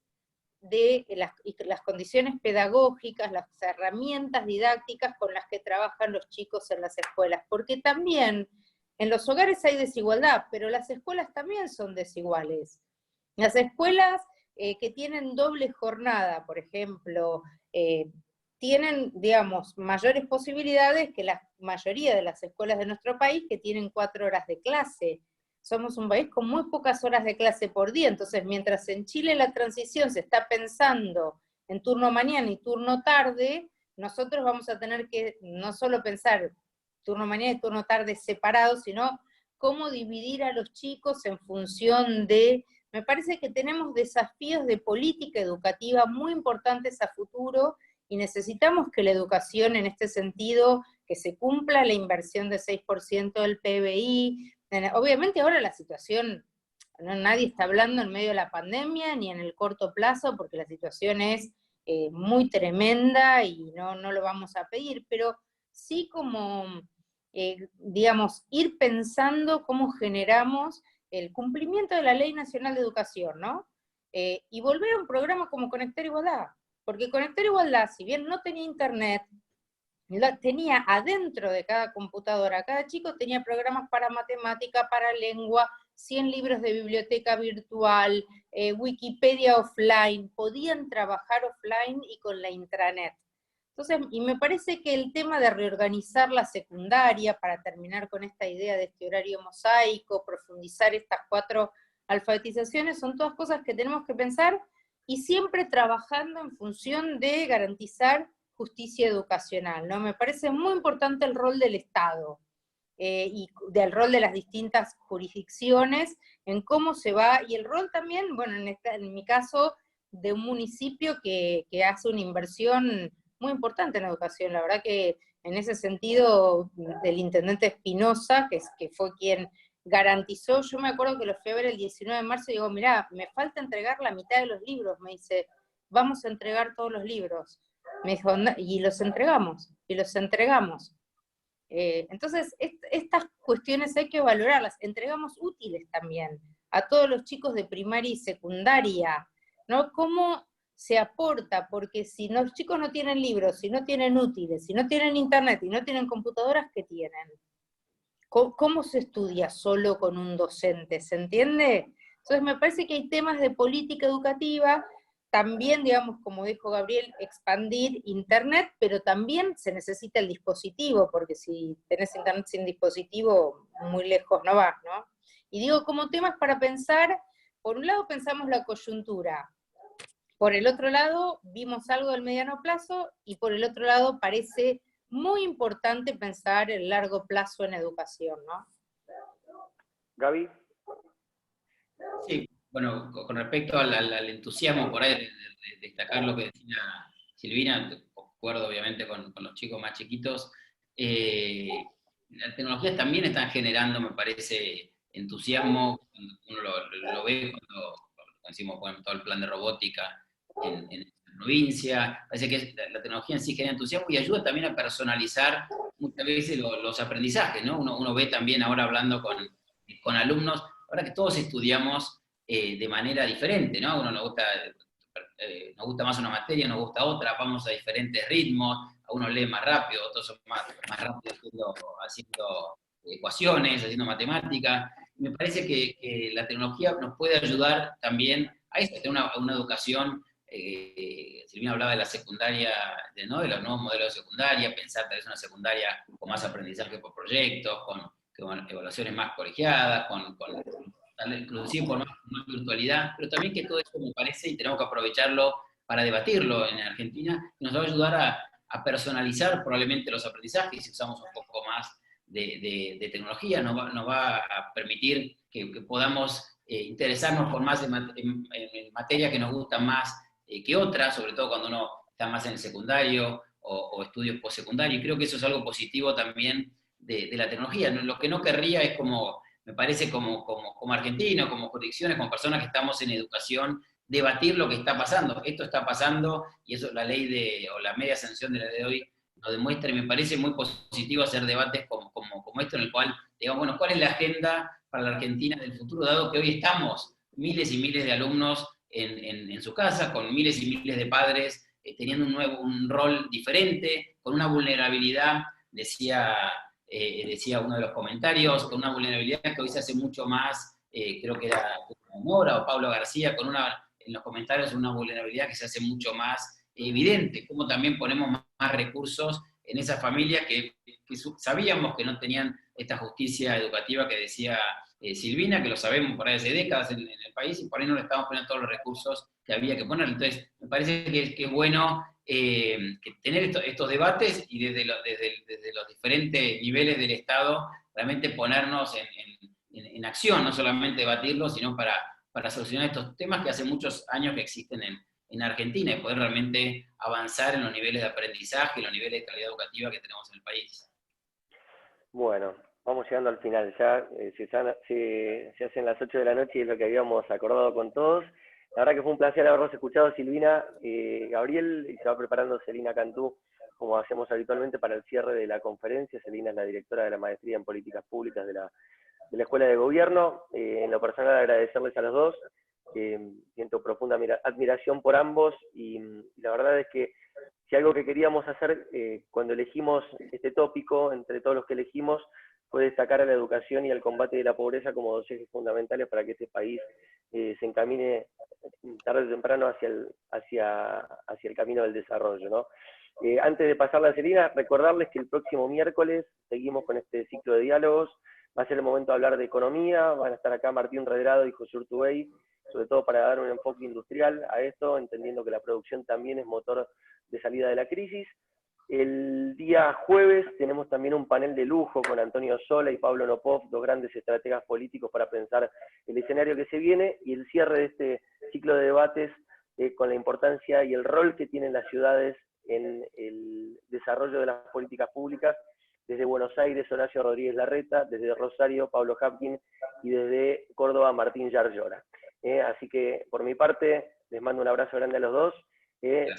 las condiciones pedagógicas, las herramientas didácticas con las que trabajan los chicos en las escuelas, porque también en los hogares hay desigualdad, pero las escuelas también son desiguales. Las escuelas que tienen doble jornada, por ejemplo, tienen, mayores posibilidades que la mayoría de las escuelas de nuestro país que tienen 4 horas de clase. Somos un país con muy pocas horas de clase por día, entonces mientras en Chile la transición se está pensando en turno mañana y turno tarde, nosotros vamos a tener que no solo pensar turno mañana y turno tarde separados, sino cómo dividir a los chicos en función de... Me parece que tenemos desafíos de política educativa muy importantes a futuro y necesitamos que la educación en este sentido, que se cumpla la inversión de 6% del PBI. Obviamente ahora la situación, nadie está hablando en medio de la pandemia ni en el corto plazo, porque la situación es muy tremenda y no lo vamos a pedir, pero sí como, ir pensando cómo generamos el cumplimiento de la Ley Nacional de Educación, ¿no? Y volver a un programa como Conectar Igualdad, porque Conectar Igualdad, si bien no tenía internet, tenía adentro de cada computadora, cada chico tenía programas para matemática, para lengua, 100 libros de biblioteca virtual, Wikipedia offline, podían trabajar offline y con la intranet. Entonces, y me parece que el tema de reorganizar la secundaria, para terminar con esta idea de este horario mosaico, profundizar estas 4 alfabetizaciones, son todas cosas que tenemos que pensar, y siempre trabajando en función de garantizar justicia educacional, ¿no? Me parece muy importante el rol del Estado y del rol de las distintas jurisdicciones en cómo se va, y el rol también, bueno, en mi caso, de un municipio que hace una inversión muy importante en educación. La verdad que en ese sentido, del intendente Espinosa, que fue quien garantizó, yo me acuerdo que lo fui a ver el 19 de marzo y digo, mirá, me falta entregar la mitad de los libros, me dice, vamos a entregar todos los libros. Me dijo, no, y los entregamos. Entonces, estas cuestiones hay que valorarlas. Entregamos útiles también a todos los chicos de primaria y secundaria, ¿no? ¿Cómo se aporta? Porque si los chicos no tienen libros, si no tienen útiles, si no tienen internet y no tienen computadoras, ¿qué tienen? ¿Cómo se estudia solo con un docente? ¿Se entiende? Entonces me parece que hay temas de política educativa, también, como dijo Gabriel, expandir internet, pero también se necesita el dispositivo, porque si tenés internet sin dispositivo, muy lejos no vas, ¿no? Y digo, como temas para pensar, por un lado pensamos la coyuntura, por el otro lado vimos algo del mediano plazo, y por el otro lado parece muy importante pensar el largo plazo en educación, ¿no? Gaby. Sí, bueno, con respecto al entusiasmo por ahí de destacar lo que decía Silvina, concuerdo obviamente con los chicos más chiquitos, las tecnologías también están generando, me parece, entusiasmo, uno lo ve cuando decimos, bueno, todo el plan de robótica en la provincia, parece que la tecnología en sí genera entusiasmo y ayuda también a personalizar muchas veces los aprendizajes, ¿no? Uno ve también ahora hablando con alumnos, ahora que todos estudiamos de manera diferente, ¿no? A uno nos gusta más una materia, nos gusta otra, vamos a diferentes ritmos, a uno lee más rápido, otros son más rápido haciendo ecuaciones, haciendo matemáticas. Me parece que la tecnología nos puede ayudar también a eso, a tener una educación. Silvina hablaba de la secundaria, ¿no? De los nuevos modelos de secundaria, pensar tal vez una secundaria con más aprendizaje por proyectos, con evaluaciones más colegiadas, inclusive por más virtualidad, pero también que todo eso me parece, y tenemos que aprovecharlo para debatirlo en Argentina, nos va a ayudar a personalizar probablemente los aprendizajes si usamos un poco más de tecnología, nos va a permitir que podamos interesarnos por más en materias que nos gustan más que otras, sobre todo cuando uno está más en el secundario o estudios postsecundarios, y creo que eso es algo positivo también de la tecnología. Lo que no querría es me parece como argentino, como jurisdicciones, como personas que estamos en educación, debatir lo que está pasando. Esto está pasando, y eso la ley o la media sanción de la ley de hoy lo demuestra, y me parece muy positivo hacer debates como esto, en el cual, digamos, bueno, ¿cuál es la agenda para la Argentina del futuro, dado que hoy estamos miles y miles de alumnos en su casa, con miles y miles de padres teniendo un rol diferente, con una vulnerabilidad, decía uno de los comentarios, con una vulnerabilidad que hoy se hace mucho más, creo que era Mora o Pablo García, en los comentarios una vulnerabilidad que se hace mucho más evidente, como también ponemos más recursos en esas familias que sabíamos que no tenían esta justicia educativa que decía Silvina, que lo sabemos por ahí hace décadas en el país, y por ahí no le estamos poniendo todos los recursos que había que poner. Entonces, me parece que es bueno que tener estos debates, y desde los diferentes niveles del Estado, realmente ponernos en acción, no solamente debatirlo, sino para solucionar estos temas que hace muchos años que existen en Argentina, y poder realmente avanzar en los niveles de aprendizaje y los niveles de calidad educativa que tenemos en el país. Bueno, vamos llegando al final. Ya se hacen las 8 de la noche y es lo que habíamos acordado con todos. La verdad que fue un placer habernos escuchado, Silvina, Gabriel, y se va preparando Celina Cantú, como hacemos habitualmente, para el cierre de la conferencia. Celina es la directora de la Maestría en Políticas Públicas de la Escuela de Gobierno. En lo personal, agradecerles a los dos. Siento profunda admiración por ambos, y la verdad es que si algo que queríamos hacer cuando elegimos este tópico, entre todos los que elegimos, fue destacar a la educación y al combate de la pobreza como dos ejes fundamentales para que este país se encamine tarde o temprano hacia el camino del desarrollo, ¿no? Antes de pasar a Celina, recordarles que el próximo miércoles seguimos con este ciclo de diálogos. Va a ser el momento de hablar de economía, van a estar acá Martín Redrado y José Urtubey, sobre todo para dar un enfoque industrial a esto, entendiendo que la producción también es motor de salida de la crisis. El día jueves tenemos también un panel de lujo con Antonio Sola y Pablo Nopov, dos grandes estrategas políticos para pensar el escenario que se viene, y el cierre de este ciclo de debates con la importancia y el rol que tienen las ciudades en el desarrollo de las políticas públicas. Desde Buenos Aires, Horacio Rodríguez Larreta; desde Rosario, Pablo Hapkin; y desde Córdoba, Martín Yarlora. Así que, por mi parte, les mando un abrazo grande a los dos.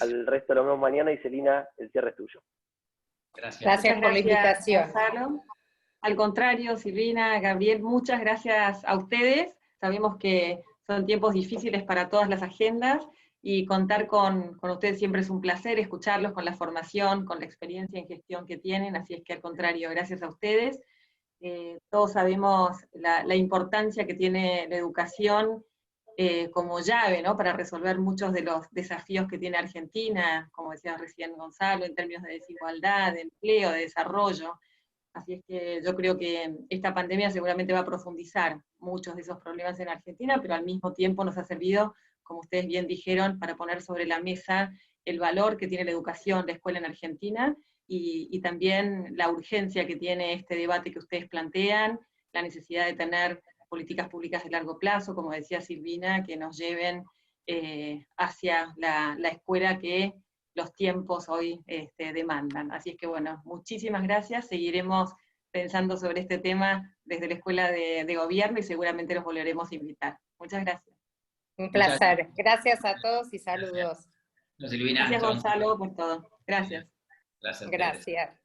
Al resto lo vemos mañana, y Celina, el cierre es tuyo. Gracias por la invitación. Gonzalo. Al contrario, Silvina, Gabriel, muchas gracias a ustedes. Sabemos que son tiempos difíciles para todas las agendas, y contar con ustedes siempre es un placer, escucharlos con la formación, con la experiencia en gestión que tienen, así es que al contrario, gracias a ustedes. Todos sabemos la importancia que tiene la educación como llave, ¿no?, para resolver muchos de los desafíos que tiene Argentina, como decía recién Gonzalo, en términos de desigualdad, de empleo, de desarrollo. Así es que yo creo que esta pandemia seguramente va a profundizar muchos de esos problemas en Argentina, pero al mismo tiempo nos ha servido, como ustedes bien dijeron, para poner sobre la mesa el valor que tiene la educación, la escuela en Argentina, y también la urgencia que tiene este debate que ustedes plantean, la necesidad de tener políticas públicas de largo plazo, como decía Silvina, que nos lleven hacia la escuela que los tiempos hoy demandan. Así es que bueno, muchísimas gracias, seguiremos pensando sobre este tema desde la Escuela de Gobierno, y seguramente los volveremos a invitar. Muchas gracias. Un placer. Gracias a todos y saludos. Gracias, Silvina. Gracias, Gonzalo, por todo. Gracias. Gracias. Gracias.